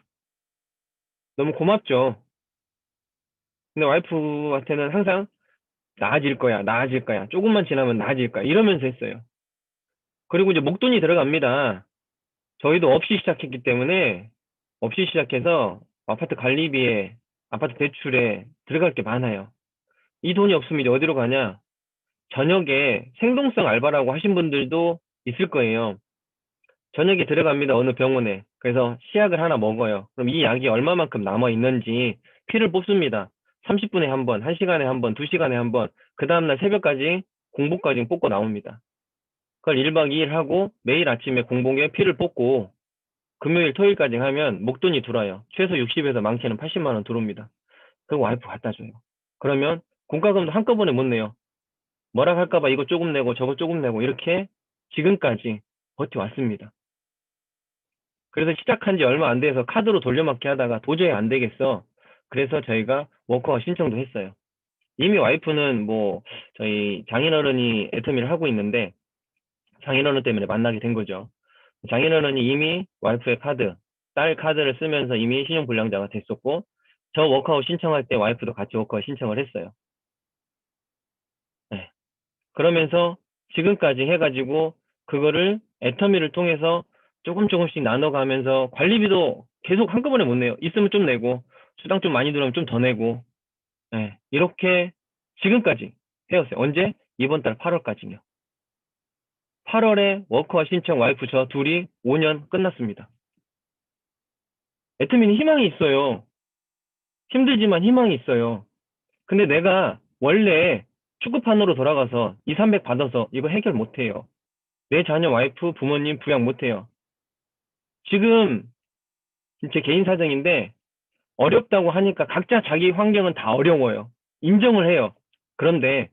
너무 고맙죠. 근데 와이프한테는 항상 나아질 거야, 나아질 거야. 조금만 지나면 나아질 거야. 이러면서 했어요. 그리고 이제 목돈이 들어갑니다. 저희도 없이 시작했기 때문에 없이 시작해서 아파트 관리비에, 아파트 대출에 들어갈 게 많아요. 이 돈이 없으면 이제 어디로 가냐? 저녁에 생동성 알바라고 하신 분들도 있을 거예요. 저녁에 들어갑니다. 어느 병원에. 그래서 시약을 하나 먹어요. 그럼 이 약이 얼마만큼 남아 있는지 피를 뽑습니다. 30분에 한 번, 1시간에 한 번, 2시간에 한 번, 그 다음날 새벽까지 공복까지 뽑고 나옵니다. 그걸 1박 2일 하고 매일 아침에 공복에 피를 뽑고 금요일, 토요일까지 하면 목돈이 들어와요. 최소 60에서 많게는 80만 원 들어옵니다. 그리고 와이프 갖다 줘요. 그러면 공과금도 한꺼번에 못 내요. 뭐라 할까봐 이거 조금 내고 저거 조금 내고 이렇게 지금까지 버텨왔습니다. 그래서 시작한 지 얼마 안 돼서 카드로 돌려막기 하다가 도저히 안 되겠어. 그래서 저희가 워커 신청도 했어요. 이미 와이프는 뭐 저희 장인어른이 애터미를 하고 있는데 장인어른 때문에 만나게 된 거죠. 장인어른이 이미 와이프의 카드, 딸 카드를 쓰면서 이미 신용불량자가 됐었고 저 워커아웃 신청할 때 와이프도 같이 워커아웃 신청을 했어요. 네. 그러면서 지금까지 해가지고 그거를 애터미를 통해서 조금씩 나눠가면서 관리비도 계속 한꺼번에 못 내요. 있으면 좀 내고 수당 좀 많이 들어오면 좀 더 내고 네. 이렇게 지금까지 해왔어요. 언제? 이번 달 8월까지요. 8월에 워커와 신청 와이프 저 둘이 5년 끝났습니다. 애터미는 희망이 있어요. 힘들지만 희망이 있어요. 근데 내가 원래 축구판으로 돌아가서 2, 300 받아서 이거 해결 못해요. 내 자녀 와이프 부모님 부양 못해요. 지금 제 개인 사정인데 어렵다고 하니까 각자 자기 환경은 다 어려워요. 인정을 해요. 그런데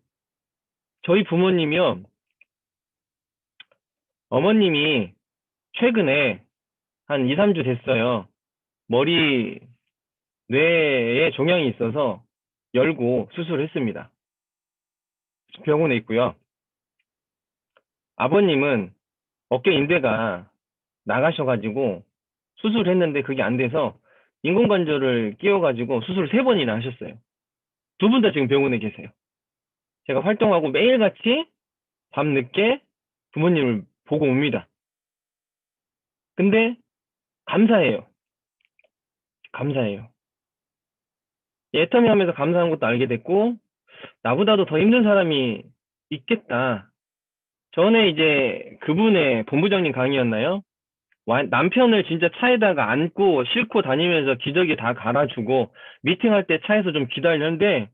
저희 부모님이요. 어머님이 최근에 한 2, 3주 됐어요. 머리 뇌에 종양이 있어서 열고 수술을 했습니다. 병원에 있고요. 아버님은 어깨 인대가 나가셔가지고 수술을 했는데 그게 안 돼서 인공관절을 끼워가지고 수술을 3번이나 하셨어요. 두 분 다 지금 병원에 계세요. 제가 활동하고 매일같이 밤늦게 부모님을 보고 옵니다. 근데 감사해요. 감사해요. 애터미 하면서 감사한 것도 알게 됐고 나보다도 더 힘든 사람이 있겠다. 전에 이제 그분의 본부장님 강의였나요? 남편을 진짜 차에다가 안고 싣고 다니면서 기저귀 다 갈아주고 미팅할 때 차에서 좀 기다리는데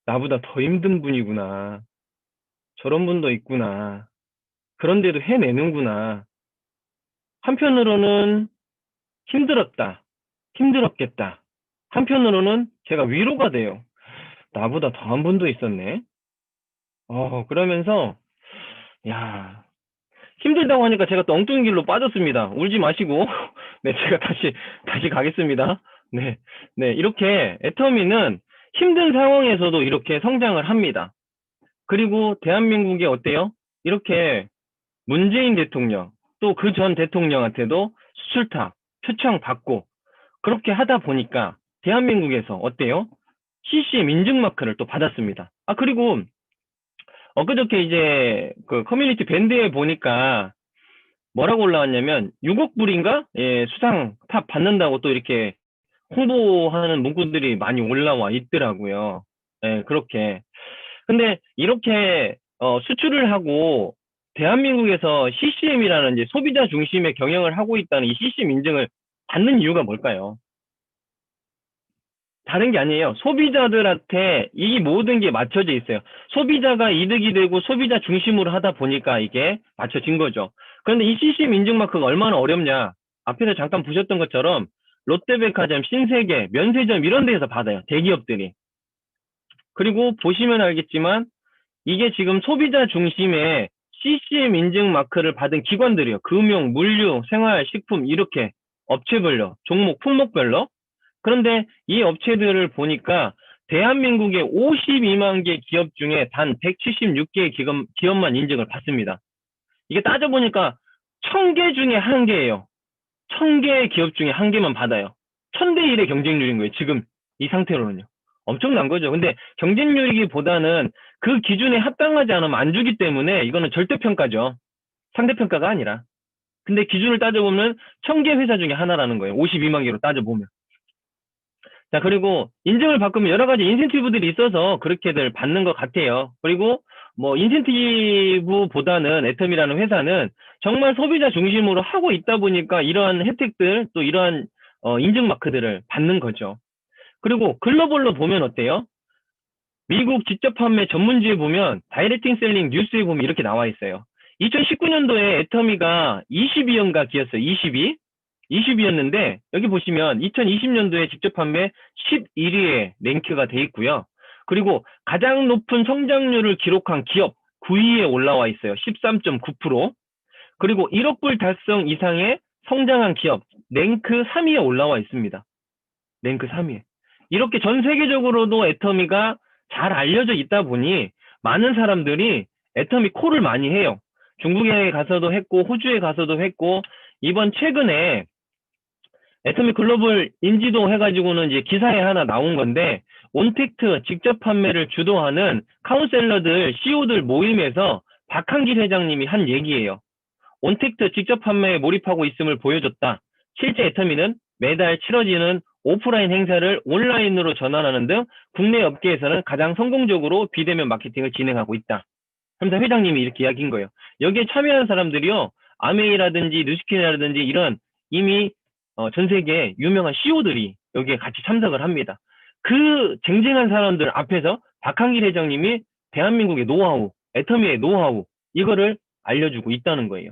나보다 더 힘든 분이구나. 저런 분도 있구나. 그런데도 해내는구나. 한편으로는 힘들었다. 힘들었겠다. 한편으로는 제가 위로가 돼요. 나보다 더한 분도 있었네. 그러면서 야, 힘들다고 하니까 제가 또 엉뚱한 길로 빠졌습니다. 울지 마시고. 네, 제가 다시 가겠습니다. 네, 네, 이렇게 애터미는 힘든 상황에서도 이렇게 성장을 합니다. 그리고 대한민국이 어때요? 이렇게 문재인 대통령, 또 그 전 대통령한테도 수출탑, 표창 받고, 그렇게 하다 보니까 대한민국에서 어때요? CC의 인증마크를 또 받았습니다. 그리고 엊그저께 이제 그 커뮤니티 밴드에 보니까 뭐라고 올라왔냐면 6억 불인가? 예, 수상 탑 받는다고 또 이렇게 홍보하는 문구들이 많이 올라와 있더라고요. 예, 그렇게. 근데 이렇게 수출을 하고 대한민국에서 CCM이라는 이제 소비자 중심의 경영을 하고 있다는 이 CCM 인증을 받는 이유가 뭘까요? 다른 게 아니에요. 소비자들한테 이 모든 게 맞춰져 있어요. 소비자가 이득이 되고 소비자 중심으로 하다 보니까 이게 맞춰진 거죠. 그런데 이 CCM 인증 마크가 얼마나 어렵냐. 앞에서 잠깐 보셨던 것처럼 롯데백화점, 신세계, 면세점 이런 데에서 받아요. 대기업들이. 그리고 보시면 알겠지만 이게 지금 소비자 중심의 CCM 인증 마크를 받은 기관들이요. 금융, 물류, 생활, 식품 이렇게 업체별로, 종목, 품목별로. 그런데 이 업체들을 보니까 대한민국의 52만 개 기업 중에 단 176개의 기업만 인증을 받습니다. 이게 따져보니까 1000개 중에 1개예요. 1000개의 기업 중에 1개만 받아요. 1000대 1의 경쟁률인 거예요. 지금 이 상태로는요. 엄청난 거죠. 근데 경쟁률이기보다는 그 기준에 합당하지 않으면 안 주기 때문에 이거는 절대평가죠. 상대평가가 아니라. 근데 기준을 따져보면 1000개 회사 중에 하나라는 거예요. 52만 개로 따져보면. 자, 그리고 인증을 바꾸면 여러 가지 인센티브들이 있어서 그렇게들 받는 것 같아요. 그리고 뭐 인센티브보다는 애텀이라는 회사는 정말 소비자 중심으로 하고 있다 보니까 이러한 혜택들 또 이러한 인증 마크들을 받는 거죠. 그리고 글로벌로 보면 어때요? 미국 직접 판매 전문지에 보면 다이렉팅 셀링 뉴스에 보면 이렇게 나와 있어요. 2019년도에 애터미가 22연가 기였어요. 22였는데 여기 보시면 2020년도에 직접 판매 11위에 랭크가 돼 있고요. 그리고 가장 높은 성장률을 기록한 기업 9위에 올라와 있어요. 13.9%. 그리고 1억 불 달성 이상의 성장한 기업 랭크 3위에 올라와 있습니다. 랭크 3위에. 이렇게 전 세계적으로도 애터미가 잘 알려져 있다 보니 많은 사람들이 애터미 콜을 많이 해요. 중국에 가서도 했고 호주에 가서도 했고 이번 최근에 애터미 글로벌 인지도 해가지고는 이제 기사에 하나 나온 건데 온택트 직접 판매를 주도하는 카운셀러들 CEO들 모임에서 박한길 회장님이 한 얘기예요. 온택트 직접 판매에 몰입하고 있음을 보여줬다. 실제 애터미는 매달 치러지는 오프라인 행사를 온라인으로 전환하는 등 국내 업계에서는 가장 성공적으로 비대면 마케팅을 진행하고 있다. 하면서 회장님이 이렇게 이야기한 거예요. 여기에 참여한 사람들이요. 아메이라든지 뉴스킨이라든지 이런 이미 전 세계 유명한 CEO들이 여기에 같이 참석을 합니다. 그 쟁쟁한 사람들 앞에서 박한길 회장님이 대한민국의 노하우, 애터미의 노하우 이거를 알려주고 있다는 거예요.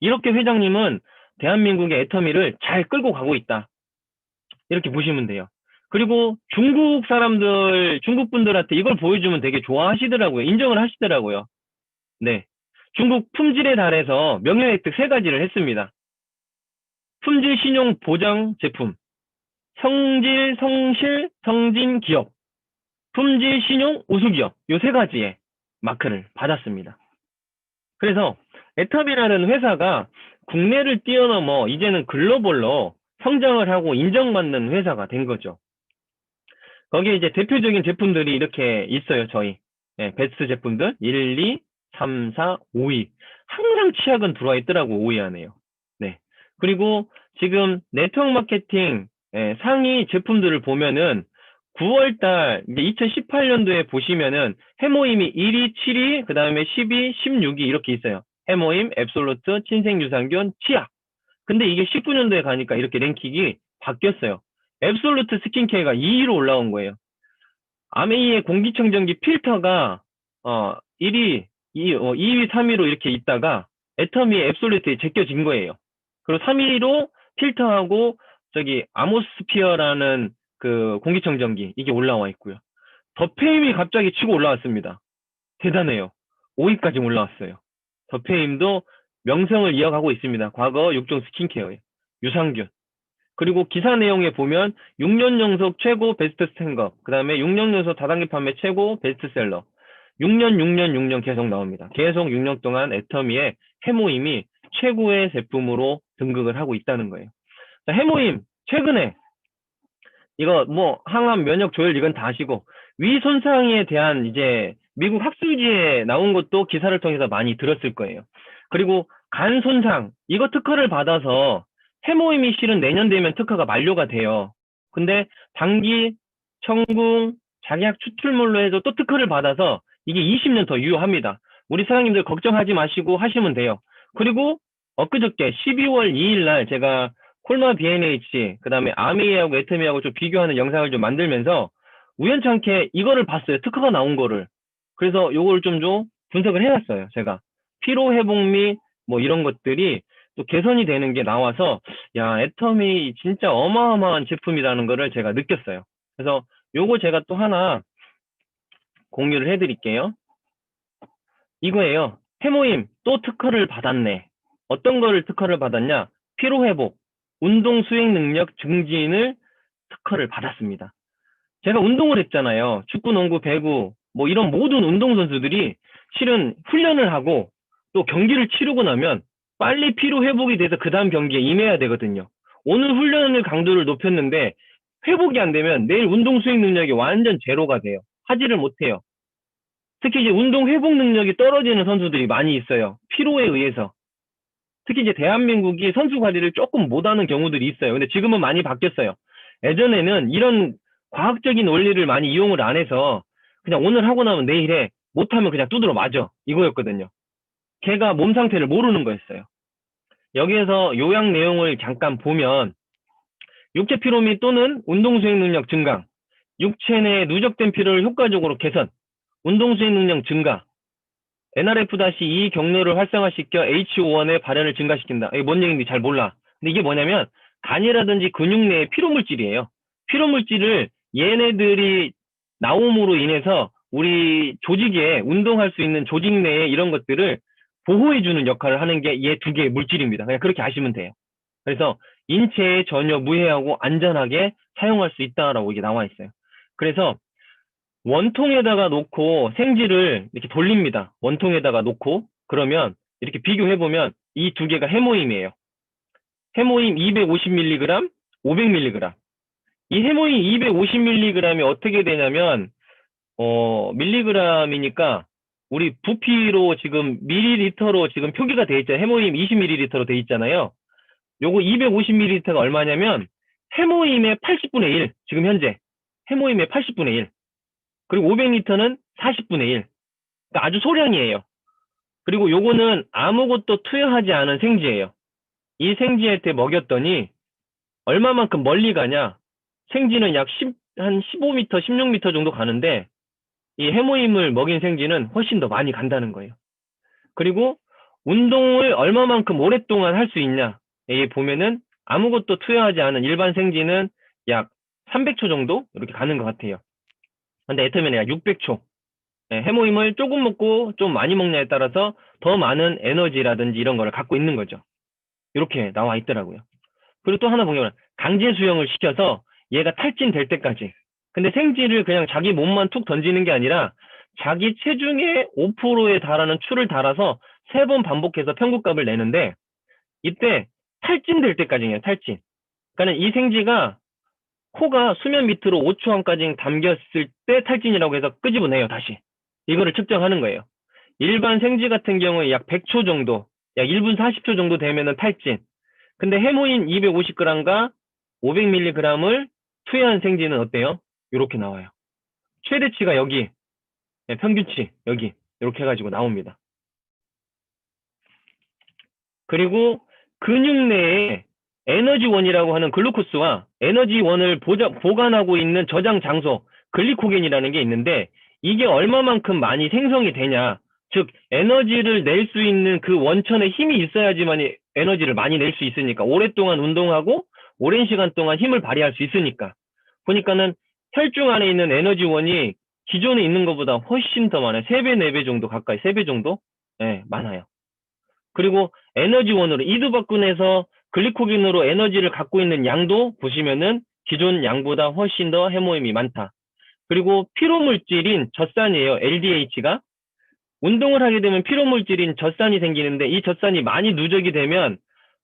이렇게 회장님은 대한민국의 애터미를 잘 끌고 가고 있다. 이렇게 보시면 돼요. 그리고 중국 사람들, 중국 분들한테 이걸 보여주면 되게 좋아하시더라고요. 인정을 하시더라고요. 네. 중국 품질의 달에서 명예획득 3가지를 했습니다. 품질 신용 보장 제품, 성질, 성실, 성진 기업, 품질 신용 우수 기업, 요 3가지의 마크를 받았습니다. 그래서 애터미라는 회사가 국내를 뛰어넘어 이제는 글로벌로 성장을 하고 인정받는 회사가 된 거죠. 거기에 이제 대표적인 제품들이 이렇게 있어요, 저희. 네, 베스트 제품들 1, 2, 3, 4, 5위. 항상 치약은 들어와 있더라고, 5위 안에요. 네. 그리고 지금 네트워크 마케팅 상위 제품들을 보면은 9월달 이제 2018년도에 보시면은 해모임이 1위, 7위, 그 다음에 10위, 16위 이렇게 있어요. 해모임, 앱솔루트, 친생유산균, 치약. 근데 이게 19년도에 가니까 이렇게 랭킹이 바뀌었어요. 앱솔루트 스킨케어가 2위로 올라온 거예요. 아메이의 공기청정기 필터가 1위, 2위, 3위로 이렇게 있다가 애터미의 앱솔루트에 제껴진 거예요. 그리고 3위로 필터하고 저기 아모스피어라는 그 공기청정기 이게 올라와 있고요. 더페임이 갑자기 치고 올라왔습니다. 대단해요. 5위까지 올라왔어요. 더페임도 명성을 이어가고 있습니다. 과거 6종 스킨케어예요. 유산균. 그리고 기사 내용에 보면 6년 연속 최고 베스트 스탠거, 그 다음에 6년 연속 다단계 판매 최고 베스트셀러, 6년 계속 나옵니다. 계속 6년 동안 애터미의 해모임이 최고의 제품으로 등극을 하고 있다는 거예요. 자, 해모임 최근에 이거 뭐 항암 면역 조절 이건 다 아시고 위 손상에 대한 이제 미국 학술지에 나온 것도 기사를 통해서 많이 들었을 거예요. 그리고 간 손상 이거 특허를 받아서 해모임이 실은 내년 되면 특허가 만료가 돼요. 근데 당기, 청궁, 작약 추출물로 해서 또 특허를 받아서 이게 20년 더 유효합니다. 우리 사장님들 걱정하지 마시고 하시면 돼요. 그리고 엊그저께 12월 2일 날 제가 콜마 B&H 그 다음에 아메이하고 애터미하고 좀 비교하는 영상을 좀 만들면서 우연찮게 이거를 봤어요. 특허가 나온 거를. 그래서 요걸 좀 분석을 해놨어요. 제가 피로 회복 및 뭐 이런 것들이 또 개선이 되는 게 나와서 야 애터미 진짜 어마어마한 제품이라는 거를 제가 느꼈어요. 그래서 요거 제가 또 하나 공유를 해드릴게요. 이거예요. 해모임 또 특허를 받았네. 어떤 거를 특허를 받았냐? 피로 회복, 운동 수행 능력 증진을 특허를 받았습니다. 제가 운동을 했잖아요. 축구, 농구, 배구 뭐 이런 모든 운동선수들이 실은 훈련을 하고 또 경기를 치르고 나면 빨리 피로 회복이 돼서 그 다음 경기에 임해야 되거든요. 오늘 훈련을 강도를 높였는데 회복이 안 되면 내일 운동 수행 능력이 완전 제로가 돼요. 하지를 못해요. 특히 이제 운동 회복 능력이 떨어지는 선수들이 많이 있어요. 피로에 의해서. 특히 이제 대한민국이 선수 관리를 조금 못하는 경우들이 있어요. 근데 지금은 많이 바뀌었어요. 예전에는 이런 과학적인 원리를 많이 이용을 안 해서 그냥 오늘 하고 나면 내일 해. 못하면 그냥 두드러 맞아. 이거였거든요. 걔가 몸 상태를 모르는 거였어요. 여기에서 요약 내용을 잠깐 보면 육체 피로 및 또는 운동 수행 능력 증강, 육체 내 누적된 피로를 효과적으로 개선, 운동 수행 능력 증가, NRF-2 경로를 활성화시켜 HO1의 발현을 증가시킨다. 이게 뭔 얘기인지 잘 몰라. 근데 이게 뭐냐면 간이라든지 근육 내의 피로물질이에요. 피로물질을 얘네들이 나옴으로 인해서 우리 조직에 운동할 수 있는 조직 내에 이런 것들을 보호해주는 역할을 하는 게 얘 두 개의 물질입니다. 그냥 그렇게 아시면 돼요. 그래서 인체에 전혀 무해하고 안전하게 사용할 수 있다라고 이게 나와 있어요. 그래서 원통에다가 놓고 생지를 이렇게 돌립니다. 원통에다가 놓고 그러면 이렇게 비교해보면 이 두 개가 해모임이에요. 해모임 250mg, 500mg. 이 해모임 250mg이 어떻게 되냐면 밀리그램이니까 우리 부피로 지금 밀리리터로 지금 표기가 돼 있잖아요. 해모임 20ml로 돼 있잖아요. 요거 250ml가 얼마냐면 해모임의 80분의 1, 지금 현재 해모임의 80분의 1. 그리고 500리터는 40분의 1. 그러니까 아주 소량이에요. 그리고 요거는 아무것도 투여하지 않은 생지예요. 이 생지한테 먹였더니 얼마만큼 멀리 가냐? 생지는 한 15m, 16m 정도 가는데 이 해모임을 먹인 생지는 훨씬 더 많이 간다는 거예요. 그리고 운동을 얼마만큼 오랫동안 할 수 있냐? 여기 보면은 아무것도 투여하지 않은 일반 생지는 약 300초 정도 이렇게 가는 것 같아요. 근데 애터미는 약 600초. 해모임을 조금 먹고 좀 많이 먹냐에 따라서 더 많은 에너지라든지 이런 거를 갖고 있는 거죠. 이렇게 나와 있더라고요. 그리고 또 하나 보면 강제 수영을 시켜서 얘가 탈진될 때까지. 근데 생지를 그냥 자기 몸만 툭 던지는 게 아니라 자기 체중의 5%에 달하는 추를 달아서 3번 반복해서 평균값을 내는데 이때 탈진될 때까지예요. 탈진. 그러니까 이 생지가 코가 수면 밑으로 5초 안까지 담겼을 때 탈진이라고 해서 끄집어내요. 다시. 이거를 측정하는 거예요. 일반 생지 같은 경우에 약 100초 정도, 약 1분 40초 정도 되면은 탈진. 근데 해모임 250g과 500mg을 투여한 생지는 어때요? 이렇게 나와요. 최대치가 여기, 평균치 여기 이렇게 해가지고 나옵니다. 그리고 근육 내에 에너지원이라고 하는 글루코스와 에너지원을 보관하고 있는 저장 장소 글리코겐이라는 게 있는데 이게 얼마만큼 많이 생성이 되냐, 즉 에너지를 낼 수 있는 그 원천에 힘이 있어야지만 에너지를 많이 낼 수 있으니까, 오랫동안 운동하고 오랜 시간 동안 힘을 발휘할 수 있으니까. 보니까는 혈중 안에 있는 에너지원이 기존에 있는 것보다 훨씬 더 많아요. 3배, 4배 정도 가까이, 3배 정도? 네, 많아요. 그리고 에너지원으로 이두박근에서 글리코겐으로 에너지를 갖고 있는 양도 보시면은 기존 양보다 훨씬 더 해모임이 많다. 그리고 피로물질인 젖산이에요. LDH가. 운동을 하게 되면 피로물질인 젖산이 생기는데 이 젖산이 많이 누적이 되면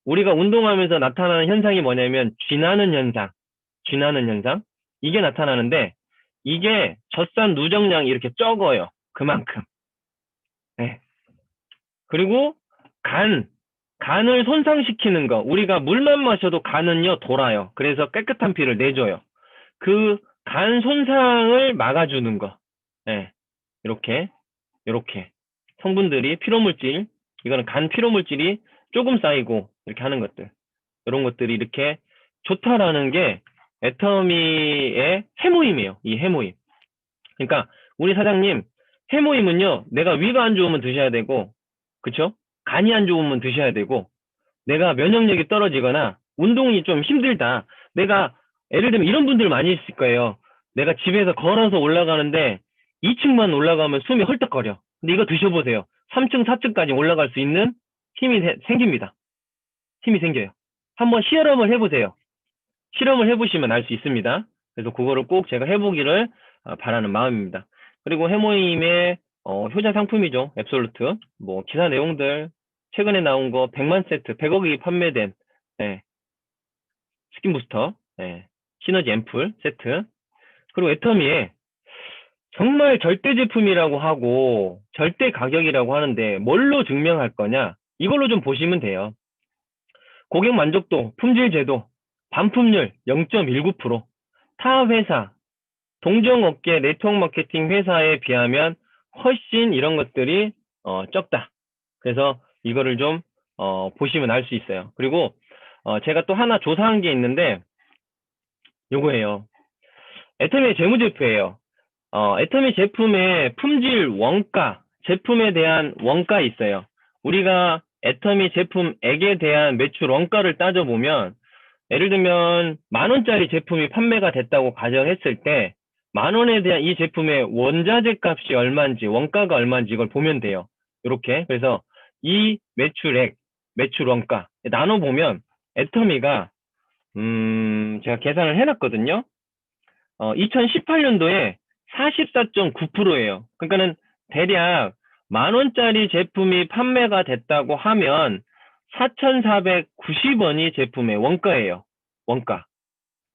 우리가 운동하면서 나타나는 현상이 뭐냐면 쥐나는 현상. 이게 나타나는데 이게 젖산 누적량이 이렇게 적어요. 그만큼. 네. 그리고 간을 손상시키는 거. 우리가 물만 마셔도 간은요, 돌아요. 그래서 깨끗한 피를 내줘요. 그 간 손상을 막아주는 거. 네. 이렇게 성분들이 피로물질, 이거는 간 피로물질이 조금 쌓이고 이렇게 하는 것들. 이런 것들이 이렇게 좋다라는 게 애터미의 해모임이에요. 이 해모임. 그러니까 우리 사장님, 해모임은요, 내가 위가 안 좋으면 드셔야 되고, 그쵸? 간이 안 좋으면 드셔야 되고, 내가 면역력이 떨어지거나 운동이 좀 힘들다. 내가 예를 들면 이런 분들 많이 있을 거예요. 내가 집에서 걸어서 올라가는데 2층만 올라가면 숨이 헐떡거려. 근데 이거 드셔보세요. 3층, 4층까지 올라갈 수 있는 힘이 생깁니다. 힘이 생겨요. 한번 실험을 해보세요. 실험을 해보시면 알 수 있습니다. 그래서 그거를 꼭 제가 해보기를 바라는 마음입니다. 그리고 해모임의 효자 상품이죠. 앱솔루트. 뭐 기사 내용들 최근에 나온 거 100만 세트, 100억이 판매된 스킨 부스터, 시너지 앰플 세트. 그리고 애터미에 정말 절대 제품이라고 하고 절대 가격이라고 하는데 뭘로 증명할 거냐? 이걸로 좀 보시면 돼요. 고객 만족도, 품질 제도, 반품률 0.19%. 타 회사, 동종업계 네트워크 마케팅 회사에 비하면 훨씬 이런 것들이 적다. 그래서 이거를 좀 보시면 알 수 있어요. 그리고 제가 또 하나 조사한 게 있는데 요거예요. 애터미의 재무제표예요. 애터미 제품의 품질 원가, 제품에 대한 원가 있어요. 우리가 애터미 제품액에 대한 매출 원가를 따져보면 예를 들면 10,000원짜리 제품이 판매가 됐다고 가정했을 때 10,000원에 대한 이 제품의 원자재 값이 얼마인지 원가가 얼마인지 이걸 보면 돼요. 이렇게. 그래서 이 매출액, 매출 원가 나눠보면 애터미가 제가 계산을 해놨거든요. 2018년도에 44.9%예요. 그러니까는 대략 10,000원짜리 제품이 판매가 됐다고 하면 4,490원이 제품의 원가예요. 원가.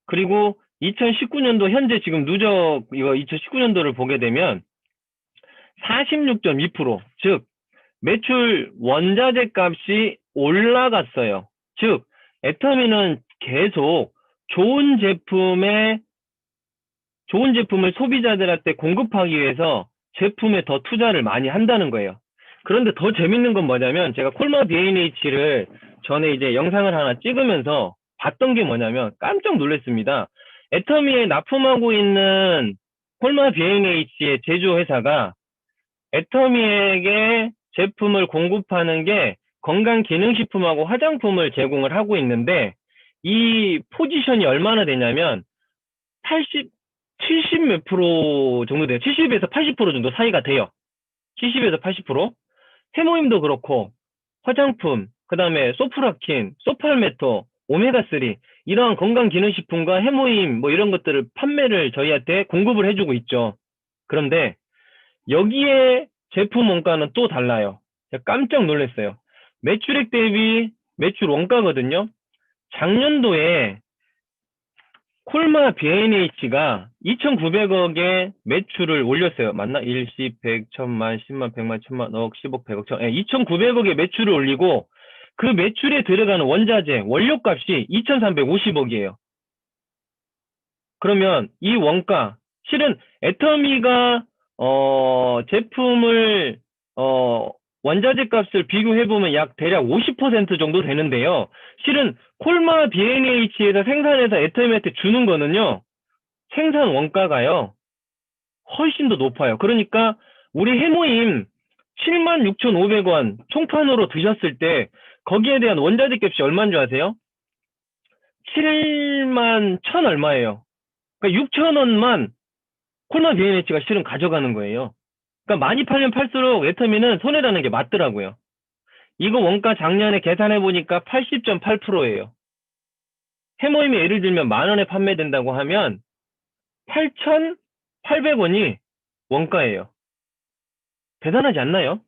그리고 2019년도 현재 지금 누적 이거 2019년도를 보게 되면 46.2%, 즉 매출 원자재 값이 올라갔어요. 즉 애터미는 계속 좋은 제품을 소비자들한테 공급하기 위해서 제품에 더 투자를 많이 한다는 거예요. 그런데 더 재밌는 건 뭐냐면 제가 콜마 B&H를 전에 이제 영상을 하나 찍으면서 봤던 게 뭐냐면 깜짝 놀랐습니다. 애터미에 납품하고 있는 콜마 B&H의 제조회사가 애터미에게 제품을 공급하는 게 건강기능식품하고 화장품을 제공을 하고 있는데 이 포지션이 얼마나 되냐면 70 몇 프로 정도 돼요. 70에서 80% 정도 사이가 돼요. 70에서 80%. 해모임도 그렇고 화장품, 그 다음에 소프라킨, 소팔메토, 오메가3 이러한 건강기능식품과 해모임 뭐 이런 것들을 판매를 저희한테 공급을 해주고 있죠. 그런데 여기에 제품 원가는 또 달라요. 제가 깜짝 놀랐어요. 매출액 대비 매출 원가거든요. 작년도에 콜마 B&H가 2,900억의 매출을 올렸어요. 맞나? 1, 10, 100, 1000만, 10만, 100만, 1000만, 억, 10억, 100억, 1000. 2,900억의 매출을 올리고 그 매출에 들어가는 원자재, 원료값이 2,350억이에요. 그러면 이 원가, 실은 애터미가 제품을 원자재 값을 비교해보면 약 대략 50% 정도 되는데요. 실은 콜마 B&H에서 생산해서 애터미한테 주는 거는요. 생산 원가가요. 훨씬 더 높아요. 그러니까 우리 해모임 76,500원 총판으로 드셨을 때 거기에 대한 원자재 값이 얼마인 줄 아세요? 7만 1,000 얼마예요. 그러니까 6,000원만 콜마 B&H가 실은 가져가는 거예요. 그러니까 많이 팔면 팔수록 애터미는 손해라는 게 맞더라고요. 이거 원가 작년에 계산해 보니까 80.8%예요. 해모임이 예를 들면 10,000원에 판매된다고 하면 8,800원이 원가예요. 대단하지 않나요?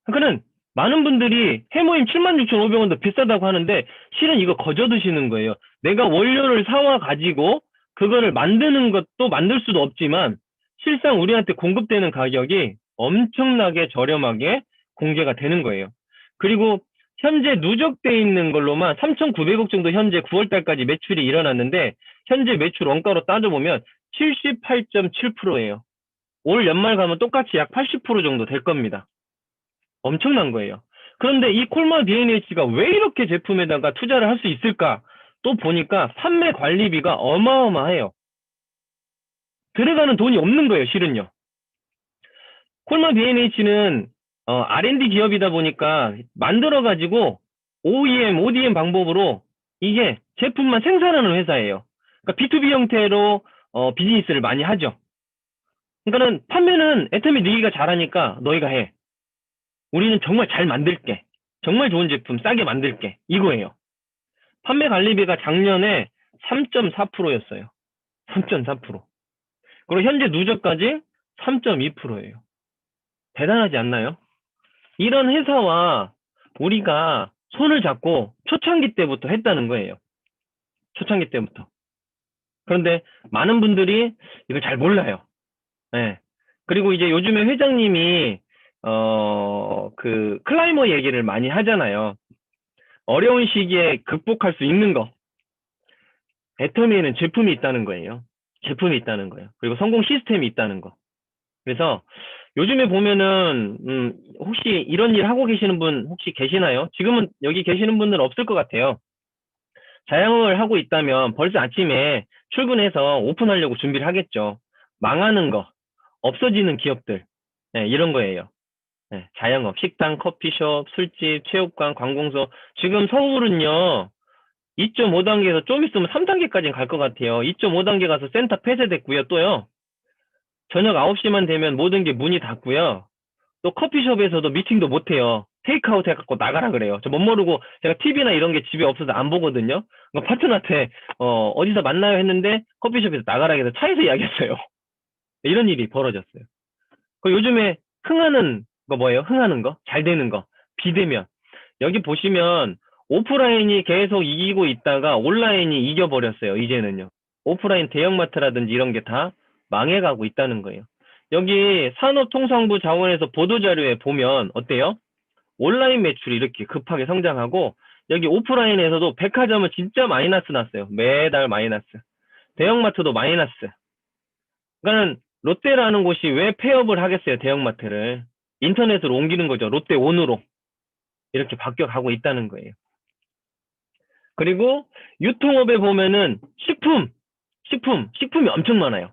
그러니까는 많은 분들이 해모임 76,500원도 비싸다고 하는데 실은 이거 거저 드시는 거예요. 내가 원료를 사와 가지고 그거를 만드는 것도 만들 수도 없지만 실상 우리한테 공급되는 가격이 엄청나게 저렴하게 공개가 되는 거예요. 그리고 현재 누적돼 있는 걸로만 3,900억 정도 현재 9월 달까지 매출이 일어났는데 현재 매출 원가로 따져보면 78.7%예요. 올 연말 가면 똑같이 약 80% 정도 될 겁니다. 엄청난 거예요. 그런데 이 콜마 B&H가 왜 이렇게 제품에다가 투자를 할 수 있을까? 또 보니까 판매 관리비가 어마어마해요. 들어가는 돈이 없는 거예요, 실은요. 콜마 B&H는 R&D 기업이다 보니까 만들어가지고 OEM, ODM 방법으로 이게 제품만 생산하는 회사예요. 그러니까 B2B 형태로 비즈니스를 많이 하죠. 그러니까는 판매는 애터미 너희가 잘하니까 너희가 해. 우리는 정말 잘 만들게. 정말 좋은 제품 싸게 만들게. 이거예요. 판매 관리비가 작년에 3.4%였어요. 3.4%. 그리고 현재 누적까지 3.2%예요. 대단하지 않나요? 이런 회사와 우리가 손을 잡고 초창기 때부터 했다는 거예요. 초창기 때부터. 그런데 많은 분들이 이걸 잘 몰라요. 네. 그리고 이제 요즘에 회장님이 그 클라이머 얘기를 많이 하잖아요. 어려운 시기에 극복할 수 있는 거. 애터미에는 제품이 있다는 거예요. 제품이 있다는 거예요. 그리고 성공 시스템이 있다는 거. 그래서 요즘에 보면은, 혹시 이런 일 하고 계시는 분 혹시 계시나요? 지금은 여기 계시는 분들은 없을 것 같아요. 자영업을 하고 있다면 벌써 아침에 출근해서 오픈하려고 준비를 하겠죠. 망하는 거, 없어지는 기업들, 네, 이런 거예요. 네, 자영업, 식당, 커피숍, 술집, 체육관, 관공서. 지금 서울은요, 2.5단계에서 좀 있으면 3단계까지 갈 것 같아요. 2.5단계 가서 센터 폐쇄됐고요. 또요, 저녁 9시만 되면 모든 게 문이 닫고요. 또 커피숍에서도 미팅도 못 해요. 테이크아웃 해갖고 나가라 그래요. 저 못 모르고 제가 TV나 이런 게 집에 없어서 안 보거든요. 그러니까 파트너한테 어디서 만나요 했는데 커피숍에서 나가라 해서 차에서 이야기했어요. 이런 일이 벌어졌어요. 그 요즘에 흥하는 거 뭐예요? 흥하는 거? 잘 되는 거. 비대면. 여기 보시면 오프라인이 계속 이기고 있다가 온라인이 이겨버렸어요. 이제는요. 오프라인 대형마트라든지 이런 게 다 망해가고 있다는 거예요. 여기 산업통상부 자원에서 보도자료에 보면 어때요? 온라인 매출이 이렇게 급하게 성장하고 여기 오프라인에서도 백화점은 진짜 마이너스 났어요. 매달 마이너스. 대형마트도 마이너스. 그러니까 롯데라는 곳이 왜 폐업을 하겠어요? 대형마트를. 인터넷으로 옮기는 거죠. 롯데온으로. 이렇게 바뀌어가고 있다는 거예요. 그리고 유통업에 보면은 식품이 엄청 많아요.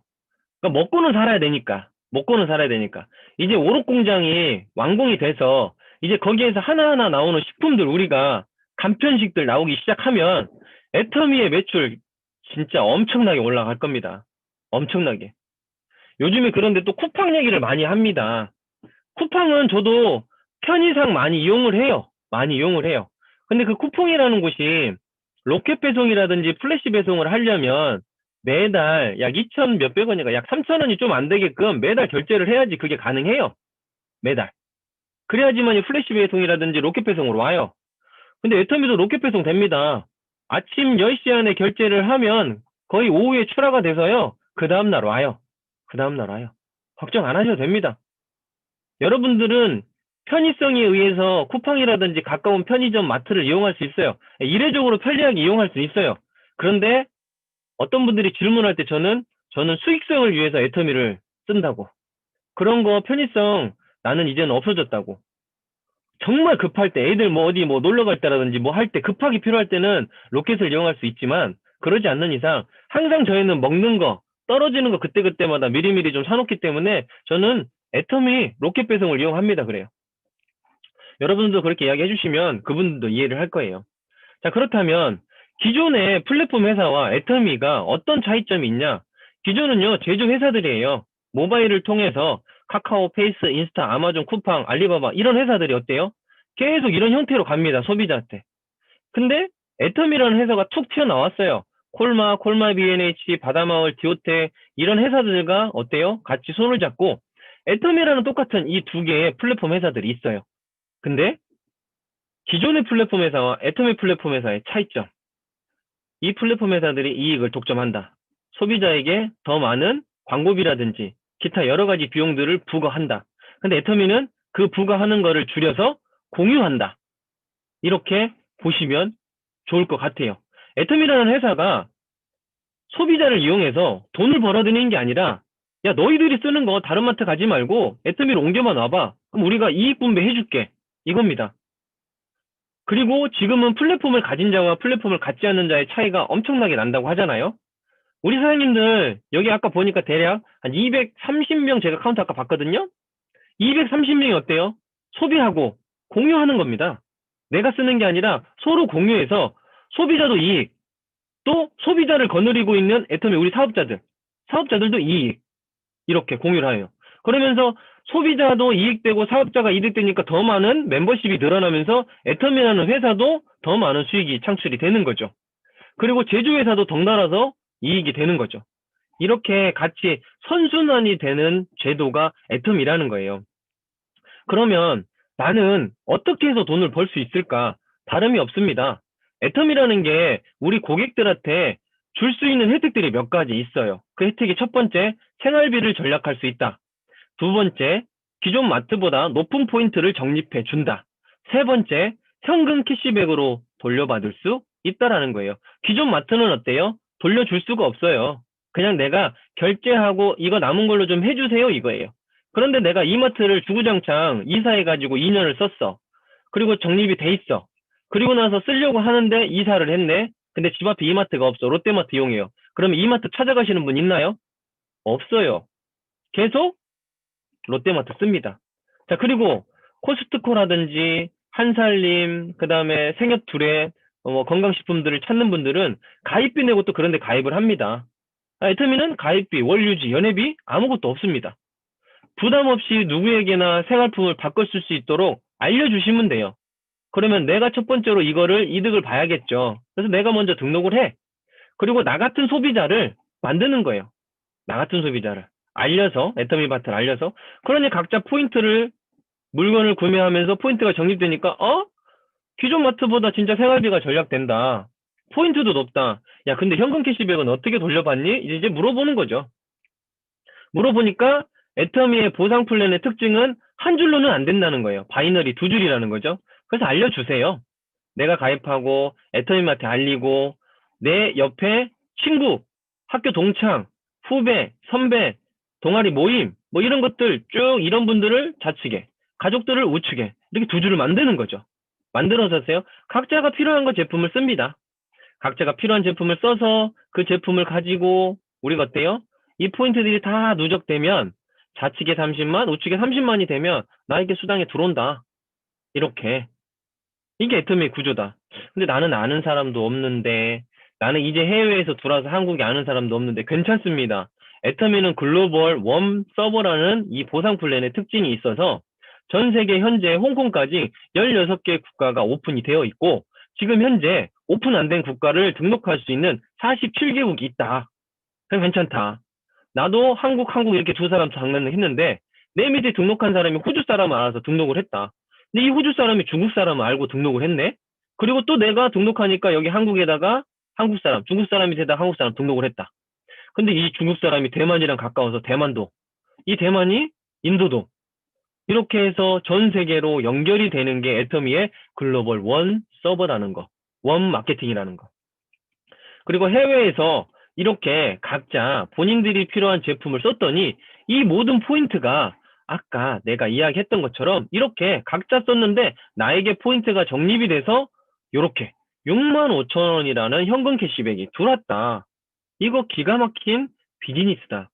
그러니까 먹고는 살아야 되니까. 먹고는 살아야 되니까. 이제 오롯공장이 완공이 돼서 이제 거기에서 하나하나 나오는 식품들 우리가 간편식들 나오기 시작하면 애터미의 매출 진짜 엄청나게 올라갈 겁니다. 엄청나게. 요즘에 그런데 또 쿠팡 얘기를 많이 합니다. 쿠팡은 저도 편의상 많이 이용을 해요. 많이 이용을 해요. 근데 그 쿠팡이라는 곳이 로켓 배송이라든지 플래시 배송을 하려면 매달 약 2천 몇백 원인가 약 3천 원이 좀 안 되게끔 매달 결제를 해야지 그게 가능해요. 매달. 그래야지만 이 플래시 배송이라든지 로켓 배송으로 와요. 근데 애터미도 로켓 배송 됩니다. 아침 10시 안에 결제를 하면 거의 오후에 출하가 돼서요. 그 다음날 와요. 그 다음날 와요. 걱정 안 하셔도 됩니다. 여러분들은 편의성에 의해서 쿠팡이라든지 가까운 편의점 마트를 이용할 수 있어요. 이례적으로 편리하게 이용할 수 있어요. 그런데 어떤 분들이 질문할 때 저는 수익성을 위해서 애터미를 쓴다고. 그런 거 편의성 나는 이제는 없어졌다고. 정말 급할 때 애들 뭐 어디 뭐 놀러 갈 때라든지 뭐 할 때 급하게 필요할 때는 로켓을 이용할 수 있지만 그러지 않는 이상 항상 저희는 먹는 거 떨어지는 거 그때그때마다 미리미리 좀 사놓기 때문에 저는 애터미 로켓 배송을 이용합니다. 그래요. 여러분들도 그렇게 이야기해 주시면 그분들도 이해를 할 거예요. 자, 그렇다면 기존의 플랫폼 회사와 애터미가 어떤 차이점이 있냐? 기존은요, 제조 회사들이에요. 모바일을 통해서 카카오, 페이스, 인스타, 아마존, 쿠팡, 알리바바 이런 회사들이 어때요? 계속 이런 형태로 갑니다. 소비자한테. 근데 애터미라는 회사가 툭 튀어나왔어요. 콜마 B&H, 바다마을, 디오텍 이런 회사들과 어때요? 같이 손을 잡고 애터미라는 똑같은 이 두 개의 플랫폼 회사들이 있어요. 근데 기존의 플랫폼 회사와 애터미 플랫폼 회사의 차이점. 이 플랫폼 회사들이 이익을 독점한다. 소비자에게 더 많은 광고비라든지 기타 여러 가지 비용들을 부과한다. 근데 애터미는 그 부과하는 거를 줄여서 공유한다. 이렇게 보시면 좋을 것 같아요. 애터미라는 회사가 소비자를 이용해서 돈을 벌어들이는 게 아니라 야 너희들이 쓰는 거 다른 마트 가지 말고 애터미로 옮겨만 와봐. 그럼 우리가 이익 분배 해줄게. 이겁니다. 그리고 지금은 플랫폼을 가진 자와 플랫폼을 갖지 않는 자의 차이가 엄청나게 난다고 하잖아요. 우리 사장님들 여기 아까 보니까 대략 한 230명 제가 카운트 아까 봤거든요. 230명이 어때요? 소비하고 공유하는 겁니다. 내가 쓰는 게 아니라 서로 공유해서 소비자도 이익, 또 소비자를 거느리고 있는 애터미 우리 사업자들도 이익 이렇게 공유를 해요. 그러면서 소비자도 이익되고 사업자가 이득되니까 더 많은 멤버십이 늘어나면서 애터미라는 회사도 더 많은 수익이 창출이 되는 거죠. 그리고 제조회사도 덩달아서 이익이 되는 거죠. 이렇게 같이 선순환이 되는 제도가 애터미라는 거예요. 그러면 나는 어떻게 해서 돈을 벌 수 있을까? 다름이 없습니다. 애텀이라는 게 우리 고객들한테 줄 수 있는 혜택들이 몇 가지 있어요. 그 혜택이 첫 번째, 생활비를 절약할 수 있다. 두 번째, 기존 마트보다 높은 포인트를 적립해 준다. 세 번째, 현금 캐시백으로 돌려받을 수 있다라는 거예요. 기존 마트는 어때요? 돌려줄 수가 없어요. 그냥 내가 결제하고 이거 남은 걸로 좀 해주세요 이거예요. 그런데 내가 이마트를 주구장창 이사해가지고 2년을 썼어. 그리고 적립이 돼 있어. 그리고 나서 쓰려고 하는데 이사를 했네. 근데 집 앞에 이마트가 없어. 롯데마트 이용해요. 그러면 이마트 찾아가시는 분 있나요? 없어요. 계속 롯데마트 씁니다. 자, 그리고 코스트코라든지 한살림, 그 다음에 생협투레, 뭐 건강식품들을 찾는 분들은 가입비 내고 또 그런 데 가입을 합니다. 애터미는 가입비, 월유지, 연회비 아무것도 없습니다. 부담 없이 누구에게나 생활품을 바꿔 쓸 수 있도록 알려주시면 돼요. 그러면 내가 첫 번째로 이거를 이득을 봐야겠죠. 그래서 내가 먼저 등록을 해. 그리고 나 같은 소비자를 만드는 거예요. 나 같은 소비자를. 알려서, 애터미마트를 알려서. 그러니 각자 포인트를, 물건을 구매하면서 포인트가 적립되니까, 기존 마트보다 진짜 생활비가 절약된다. 포인트도 높다. 야, 근데 현금 캐시백은 어떻게 돌려받니? 이제 물어보는 거죠. 물어보니까 애터미의 보상 플랜의 특징은 한 줄로는 안 된다는 거예요. 바이너리 두 줄이라는 거죠. 그래서 알려주세요. 내가 가입하고 애터미마트 알리고 내 옆에 친구, 학교 동창, 후배, 선배, 동아리 모임 뭐 이런 것들 쭉 이런 분들을 좌측에 가족들을 우측에 이렇게 두 줄을 만드는 거죠. 만들어서요. 각자가 필요한 거 제품을 씁니다. 각자가 필요한 제품을 써서 그 제품을 가지고 우리가 어때요? 이 포인트들이 다 누적되면 좌측에 30만, 우측에 30만이 되면 나에게 수당에 들어온다. 이렇게. 이게 애터미의 구조다. 근데 나는 아는 사람도 없는데 나는 이제 해외에서 들어와서 한국에 아는 사람도 없는데 괜찮습니다. 애터미는 글로벌 웜 서버라는 이 보상 플랜의 특징이 있어서 전 세계 현재 홍콩까지 16개 국가가 오픈이 되어 있고 지금 현재 오픈 안 된 국가를 등록할 수 있는 47개국이 있다. 그럼 괜찮다. 나도 한국 이렇게 두 사람 장난을 했는데 내 밑에 등록한 사람이 호주 사람을 알아서 등록을 했다. 근데 이 호주 사람이 중국 사람을 알고 등록을 했네. 그리고 또 내가 등록하니까 여기 한국에다가 한국 사람, 중국 사람이 되다 한국 사람 등록을 했다. 근데 이 중국 사람이 대만이랑 가까워서 대만도, 이 대만이 인도도 이렇게 해서 전 세계로 연결이 되는 게 애터미의 글로벌 원 서버라는 거, 원 마케팅이라는 거. 그리고 해외에서 이렇게 각자 본인들이 필요한 제품을 썼더니 이 모든 포인트가 아까 내가 이야기했던 것처럼 이렇게 각자 썼는데 나에게 포인트가 적립이 돼서 이렇게 65,000원이라는 현금 캐시백이 들어왔다. 이거 기가 막힌 비즈니스다.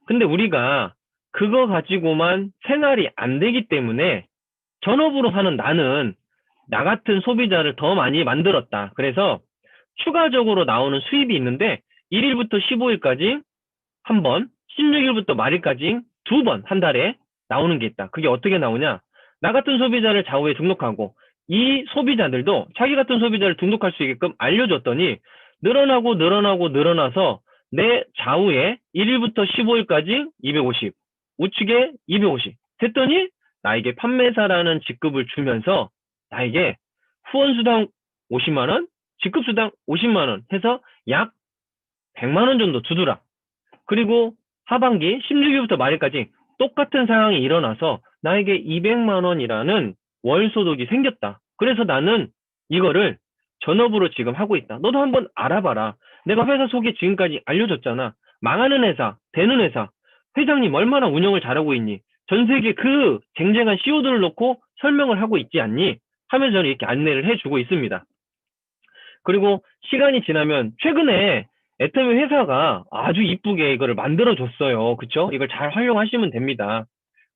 근데 우리가 그거 가지고만 생활이 안 되기 때문에 전업으로 하는 나는 나 같은 소비자를 더 많이 만들었다. 그래서 추가적으로 나오는 수입이 있는데 1일부터 15일까지 한 번, 16일부터 말일까지 두 번 한 달에 나오는 게 있다. 그게 어떻게 나오냐? 나 같은 소비자를 좌우에 등록하고 이 소비자들도 자기 같은 소비자를 등록할 수 있게끔 알려줬더니 늘어나서 내 좌우에 1일부터 15일까지 250, 우측에 250 됐더니 나에게 판매사라는 직급을 주면서 나에게 후원수당 50만원, 직급수당 50만원 해서 약 100만원 정도 주더라. 그리고 하반기 16일부터 말일까지 똑같은 상황이 일어나서 나에게 200만원이라는 월소득이 생겼다. 그래서 나는 이거를 전업으로 지금 하고 있다. 너도 한번 알아봐라. 내가 회사 소개 지금까지 알려줬잖아. 망하는 회사, 되는 회사, 회장님 얼마나 운영을 잘하고 있니? 전 세계 그 쟁쟁한 CEO들을 놓고 설명을 하고 있지 않니? 하면서 저는 이렇게 안내를 해주고 있습니다. 그리고 시간이 지나면 최근에 애터미 회사가 아주 이쁘게 이거를 만들어줬어요. 그쵸? 이걸 잘 활용하시면 됩니다.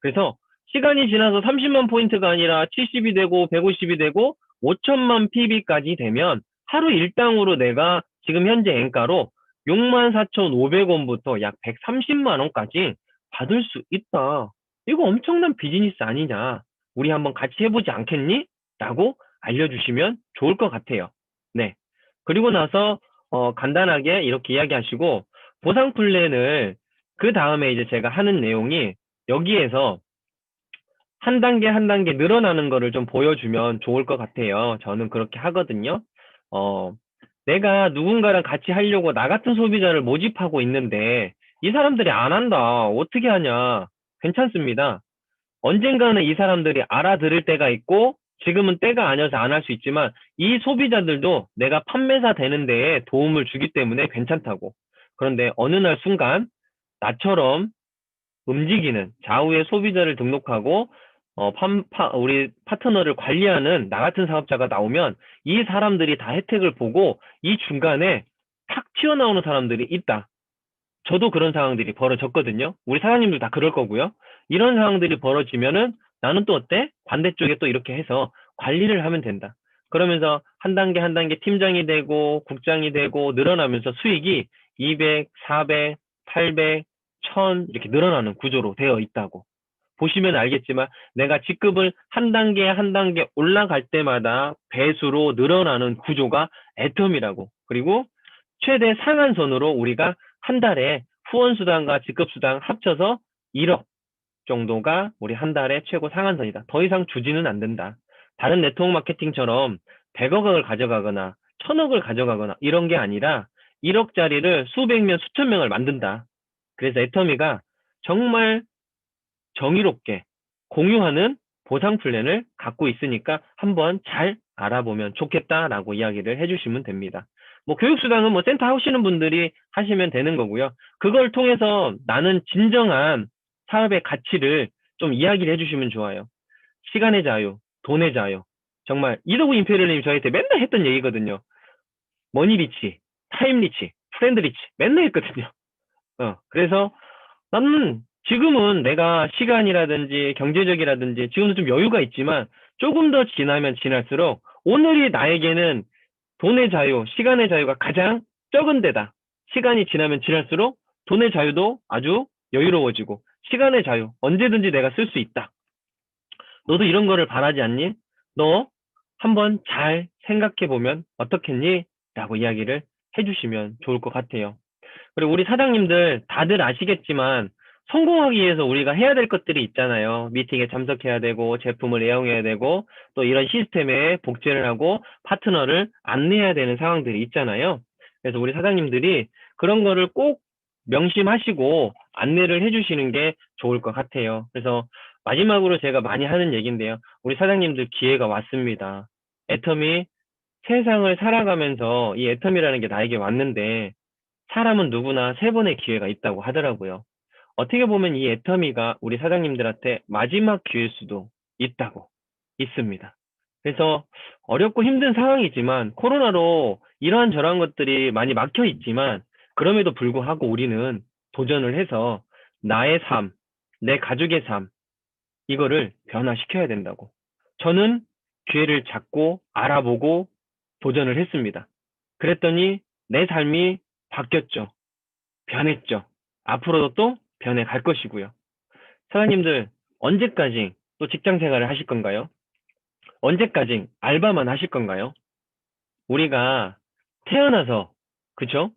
그래서 시간이 지나서 30만 포인트가 아니라 70이 되고 150이 되고 5천만 PB까지 되면 하루 일당으로 내가 지금 현재 엔가로 64,500원부터 약 130만 원까지 받을 수 있다. 이거 엄청난 비즈니스 아니냐? 우리 한번 같이 해보지 않겠니? 라고 알려주시면 좋을 것 같아요. 네. 그리고 나서 간단하게 이렇게 이야기하시고 보상 플랜을 그 다음에 이제 제가 하는 내용이 여기에서 한 단계 한 단계 늘어나는 거를 좀 보여주면 좋을 것 같아요. 저는 그렇게 하거든요. 내가 누군가랑 같이 하려고 나 같은 소비자를 모집하고 있는데 이 사람들이 안 한다. 어떻게 하냐? 괜찮습니다. 언젠가는 이 사람들이 알아들을 때가 있고 지금은 때가 아니어서 안 할 수 있지만 이 소비자들도 내가 판매사 되는 데에 도움을 주기 때문에 괜찮다고. 그런데 어느 날 순간 나처럼 움직이는 좌우의 소비자를 등록하고 우리 파트너를 관리하는 나 같은 사업자가 나오면 이 사람들이 다 혜택을 보고 이 중간에 탁 튀어나오는 사람들이 있다. 저도 그런 상황들이 벌어졌거든요. 우리 사장님들 다 그럴 거고요. 이런 상황들이 벌어지면은 나는 또 어때? 반대쪽에 또 이렇게 해서 관리를 하면 된다. 그러면서 한 단계 한 단계 팀장이 되고 국장이 되고 늘어나면서 수익이 200, 400, 800, 1000 이렇게 늘어나는 구조로 되어 있다고. 보시면 알겠지만 내가 직급을 한 단계 한 단계 올라갈 때마다 배수로 늘어나는 구조가 애텀이라고. 그리고 최대 상한선으로 우리가 한 달에 후원수당과 직급수당 합쳐서 1억 정도가 우리 한 달에 최고 상한선이다. 더 이상 주지는 안 된다. 다른 네트워크 마케팅처럼 100억을 가져가거나 1000억을 가져가거나 이런 게 아니라 1억짜리를 수백 명, 수천 명을 만든다. 그래서 애터미가 정말 정의롭게 공유하는 보상 플랜을 갖고 있으니까 한번 잘 알아보면 좋겠다라고 이야기를 해주시면 됩니다. 뭐 교육수당은 뭐 센터 하시는 분들이 하시면 되는 거고요. 그걸 통해서 나는 진정한 사업의 가치를 좀 이야기를 해주시면 좋아요. 시간의 자유, 돈의 자유. 정말 이더구 임페리얼님 저한테 맨날 했던 얘기거든요. 머니리치, 타임리치, 프렌드리치 맨날 했거든요. 그래서 나는 지금은 내가 시간이라든지 경제적이라든지 지금도 좀 여유가 있지만 조금 더 지나면 지날수록 오늘이 나에게는 돈의 자유, 시간의 자유가 가장 적은 데다. 시간이 지나면 지날수록 돈의 자유도 아주 여유로워지고 시간의 자유, 언제든지 내가 쓸 수 있다. 너도 이런 거를 바라지 않니? 너 한번 잘 생각해 보면 어떻겠니? 라고 이야기를 해주시면 좋을 것 같아요. 그리고 우리 사장님들 다들 아시겠지만 성공하기 위해서 우리가 해야 될 것들이 있잖아요. 미팅에 참석해야 되고 제품을 애용해야 되고 또 이런 시스템에 복제를 하고 파트너를 안내해야 되는 상황들이 있잖아요. 그래서 우리 사장님들이 그런 거를 꼭 명심하시고 안내를 해주시는 게 좋을 것 같아요. 그래서 마지막으로 제가 많이 하는 얘기인데요. 우리 사장님들 기회가 왔습니다. 애터미 세상을 살아가면서 이 애텀이라는 게 나에게 왔는데 사람은 누구나 세 번의 기회가 있다고 하더라고요. 어떻게 보면 이 애터미가 우리 사장님들한테 마지막 기회일 수도 있다고 있습니다. 그래서 어렵고 힘든 상황이지만 코로나로 이러한 저러한 것들이 많이 막혀 있지만 그럼에도 불구하고 우리는 도전을 해서 나의 삶, 내 가족의 삶 이거를 변화시켜야 된다고. 저는 기회를 잡고 알아보고 도전을 했습니다. 그랬더니 내 삶이 바뀌었죠. 변했죠. 앞으로도 또 변해갈 것이고요. 사장님들 언제까지 또 직장 생활을 하실 건가요? 언제까지 알바만 하실 건가요? 우리가 태어나서 그쵸?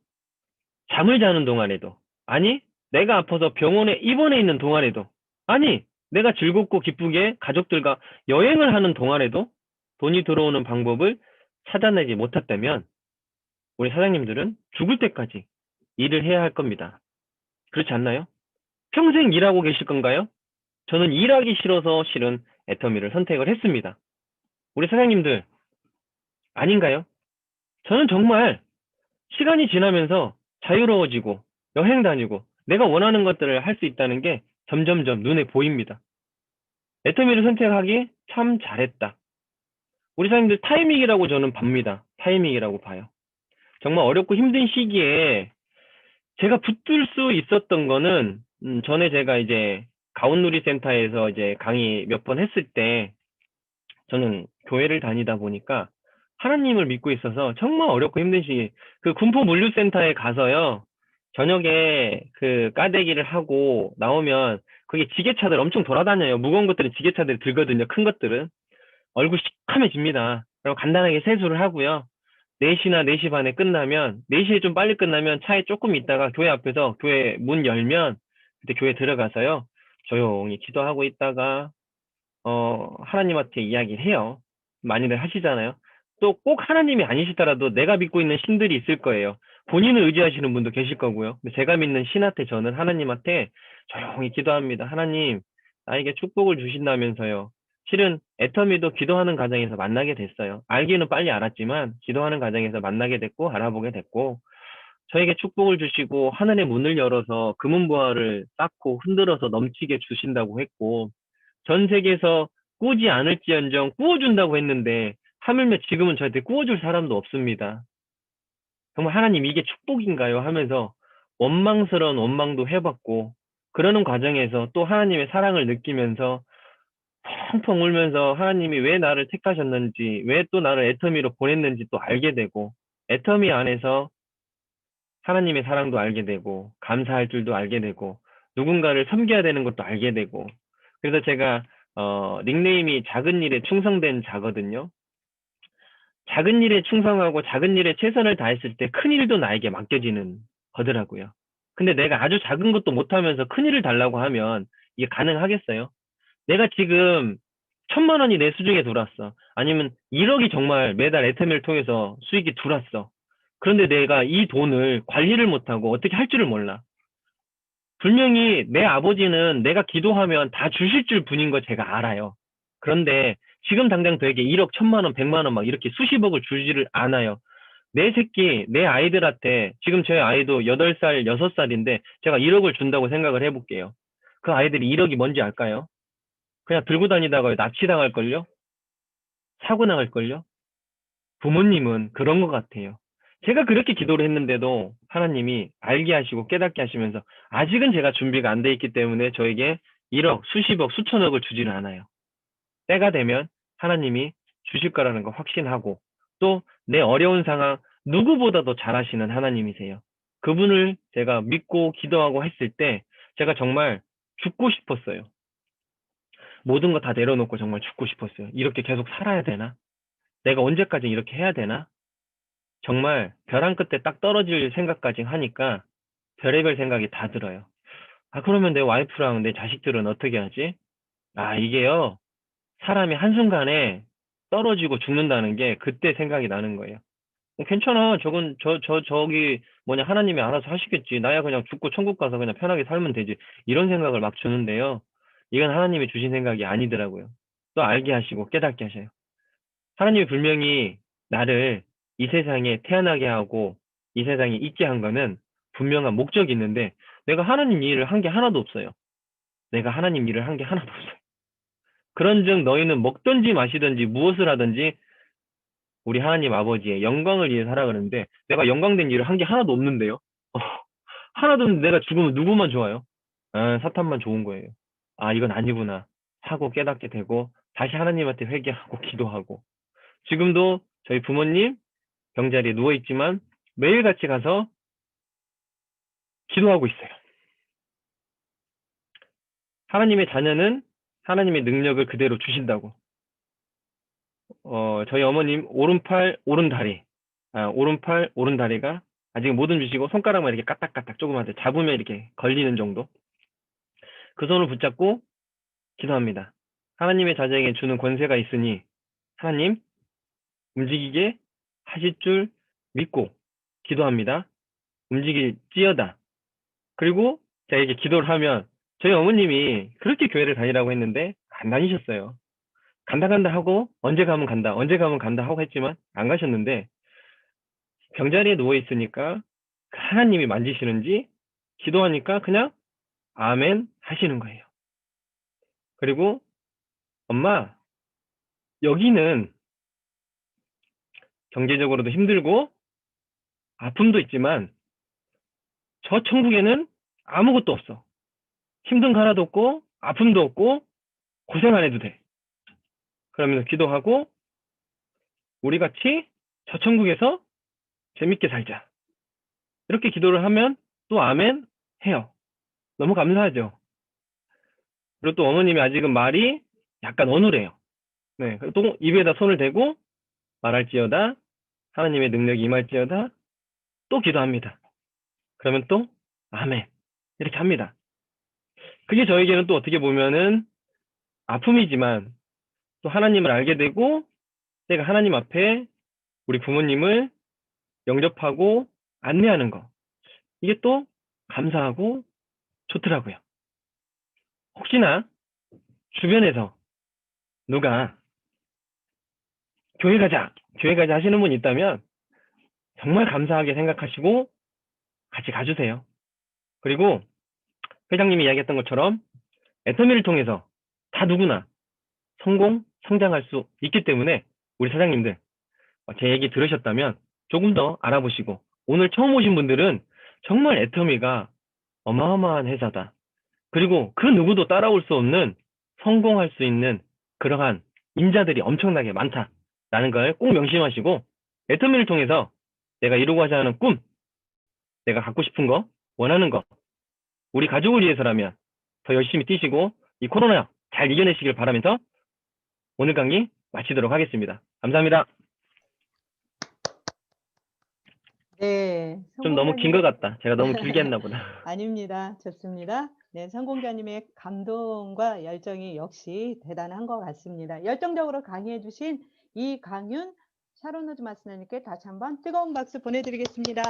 잠을 자는 동안에도 아니 내가 아파서 병원에 입원해 있는 동안에도 아니 내가 즐겁고 기쁘게 가족들과 여행을 하는 동안에도 돈이 들어오는 방법을 찾아내지 못했다면 우리 사장님들은 죽을 때까지 일을 해야 할 겁니다. 그렇지 않나요? 평생 일하고 계실 건가요? 저는 일하기 싫어서 실은 애터미를 선택을 했습니다. 우리 사장님들 아닌가요? 저는 정말 시간이 지나면서 자유로워지고 여행 다니고 내가 원하는 것들을 할 수 있다는 게 점점점 눈에 보입니다. 애터미를 선택하기 참 잘했다. 우리 사장님들 타이밍이라고 저는 봅니다. 타이밍이라고 봐요. 정말 어렵고 힘든 시기에 제가 붙들 수 있었던 거는 전에 제가 이제 가온누리센터에서 이제 강의 몇 번 했을 때 저는 교회를 다니다 보니까 하나님을 믿고 있어서 정말 어렵고 힘든 시기 그 군포 물류센터에 가서요 저녁에 그 까대기를 하고 나오면 그게 지게차들 엄청 돌아다녀요. 무거운 것들은 지게차들이 들거든요. 큰 것들은 얼굴 시커매집니다. 그리고 간단하게 세수를 하고요. 4시나 4시 반에 끝나면 4시에 좀 빨리 끝나면 차에 조금 있다가 교회 앞에서 교회 문 열면 그때 교회 들어가서요. 조용히 기도하고 있다가 하나님한테 이야기를 해요. 많이들 하시잖아요. 또 꼭 하나님이 아니시더라도 내가 믿고 있는 신들이 있을 거예요. 본인을 의지하시는 분도 계실 거고요. 근데 제가 믿는 신한테 저는 하나님한테 조용히 기도합니다. 하나님, 나에게 축복을 주신다면서요. 실은 애터미도 기도하는 과정에서 만나게 됐어요. 알기는 빨리 알았지만 기도하는 과정에서 만나게 됐고 알아보게 됐고 저에게 축복을 주시고 하늘의 문을 열어서 금은보화를 쌓고 흔들어서 넘치게 주신다고 했고 전 세계에서 꾸지 않을지언정 꾸어준다고 했는데 하물며 지금은 저한테 꾸어줄 사람도 없습니다. 정말 하나님 이게 축복인가요? 하면서 원망스러운 원망도 해봤고 그러는 과정에서 또 하나님의 사랑을 느끼면서 펑펑 울면서 하나님이 왜 나를 택하셨는지 왜 또 나를 애터미로 보냈는지 또 알게 되고 애터미 안에서 하나님의 사랑도 알게 되고 감사할 줄도 알게 되고 누군가를 섬겨야 되는 것도 알게 되고 그래서 제가 닉네임이 작은 일에 충성된 자거든요. 작은 일에 충성하고 작은 일에 최선을 다했을 때 큰 일도 나에게 맡겨지는 거더라고요. 근데 내가 아주 작은 것도 못하면서 큰 일을 달라고 하면 이게 가능하겠어요? 내가 지금 1,000만 원이 내 수중에 들어왔어. 아니면 1억이 정말 매달 애터미를 통해서 수익이 들어왔어. 그런데 내가 이 돈을 관리를 못하고 어떻게 할 줄을 몰라. 분명히 내 아버지는 내가 기도하면 다 주실 줄 뿐인 거 제가 알아요. 그런데 지금 당장 되게 1억, 1,000만 원, 100만 원 막 이렇게 수십억을 주지를 않아요. 내 새끼, 내 아이들한테 지금 제 아이도 8살, 6살인데 제가 1억을 준다고 생각을 해볼게요. 그 아이들이 1억이 뭔지 알까요? 그냥 들고 다니다가 납치당할걸요? 사고 나갈걸요? 부모님은 그런 것 같아요. 제가 그렇게 기도를 했는데도 하나님이 알게 하시고 깨닫게 하시면서 아직은 제가 준비가 안 돼 있기 때문에 저에게 1억, 수십억, 수천억을 주지는 않아요. 때가 되면 하나님이 주실 거라는 거 확신하고 또 내 어려운 상황 누구보다도 잘하시는 하나님이세요. 그분을 제가 믿고 기도하고 했을 때 제가 정말 죽고 싶었어요. 모든 거 다 내려놓고 정말 죽고 싶었어요. 이렇게 계속 살아야 되나? 내가 언제까지 이렇게 해야 되나? 정말 벼랑 끝에 딱 떨어질 생각까지 하니까 별의별 생각이 다 들어요. 아, 그러면 내 와이프랑 내 자식들은 어떻게 하지? 아, 이게요. 사람이 한순간에 떨어지고 죽는다는 게 그때 생각이 나는 거예요. 괜찮아. 저기, 뭐냐, 하나님이 알아서 하시겠지. 나야 그냥 죽고 천국 가서 그냥 편하게 살면 되지. 이런 생각을 막 주는데요. 이건 하나님이 주신 생각이 아니더라고요. 또 알게 하시고 깨닫게 하셔요. 하나님이 분명히 나를 이 세상에 태어나게 하고 이 세상에 있게 한 거는 분명한 목적이 있는데 내가 하나님 일을 한 게 하나도 없어요. 내가 하나님 일을 한 게 하나도 없어요. 그런즉 너희는 먹든지 마시든지 무엇을 하든지 우리 하나님 아버지의 영광을 위해 살아가는데 내가 영광된 일을 한 게 하나도 없는데요. 하나도 없는데 내가 죽으면 누구만 좋아요? 아, 사탄만 좋은 거예요. 아, 이건 아니구나 하고 깨닫게 되고 다시 하나님한테 회개하고 기도하고 지금도 저희 부모님 병자리에 누워있지만 매일같이 가서 기도하고 있어요. 하나님의 자녀는 하나님의 능력을 그대로 주신다고. 저희 어머님 오른팔, 오른다리, 오른팔, 오른다리가 아직 뭐든 주시고 손가락만 이렇게 까딱까딱 조금만 잡으면 이렇게 걸리는 정도. 그 손을 붙잡고 기도합니다. 하나님의 자녀에게 주는 권세가 있으니 하나님 움직이게 하실 줄 믿고 기도합니다. 움직일지어다. 그리고 제가 이렇게 기도를 하면 저희 어머님이 그렇게 교회를 다니라고 했는데 안 다니셨어요. 간다 간다 하고 언제 가면 간다 언제 가면 간다 하고 했지만 안 가셨는데 병자리에 누워 있으니까 하나님이 만지시는지 기도하니까 그냥 아멘 하시는 거예요. 그리고 엄마 여기는 경제적으로도 힘들고 아픔도 있지만 저 천국에는 아무것도 없어. 힘든 거 하나도 없고 아픔도 없고 고생 안 해도 돼. 그러면서 기도하고 우리 같이 저 천국에서 재밌게 살자. 이렇게 기도를 하면 또 아멘 해요. 너무 감사하죠. 그리고 또 어머님이 아직은 말이 약간 어눌해요. 네, 또 입에다 손을 대고 말할지어다 하나님의 능력이 임할지어다 또 기도합니다. 그러면 또 아멘 이렇게 합니다. 그게 저에게는 또 어떻게 보면은 아픔이지만 또 하나님을 알게 되고 내가 하나님 앞에 우리 부모님을 영접하고 안내하는 거 이게 또 감사하고 좋더라고요. 혹시나 주변에서 누가 교회 가자 하시는 분 있다면 정말 감사하게 생각하시고 같이 가주세요. 그리고 회장님이 이야기했던 것처럼 애터미를 통해서 다 누구나 성장할 수 있기 때문에 우리 사장님들 제 얘기 들으셨다면 조금 더 알아보시고 오늘 처음 오신 분들은 정말 애터미가 어마어마한 회사다. 그리고 그 누구도 따라올 수 없는 성공할 수 있는 그러한 인자들이 엄청나게 많다라는 걸 꼭 명심하시고 애터미를 통해서 내가 이루고자 하는 꿈, 내가 갖고 싶은 거, 원하는 거, 우리 가족을 위해서라면 더 열심히 뛰시고 이 코로나 잘 이겨내시길 바라면서 오늘 강의 마치도록 하겠습니다. 감사합니다. 네, 좀 너무 긴 것 성공자님의 같다. 제가 너무 길게 했나 보다. 아닙니다. 좋습니다. 네, 성공자님의 감동과 열정이 역시 대단한 것 같습니다. 열정적으로 강의해 주신 이강윤 샤론호즈 마스터님께 다시 한번 뜨거운 박수 보내드리겠습니다.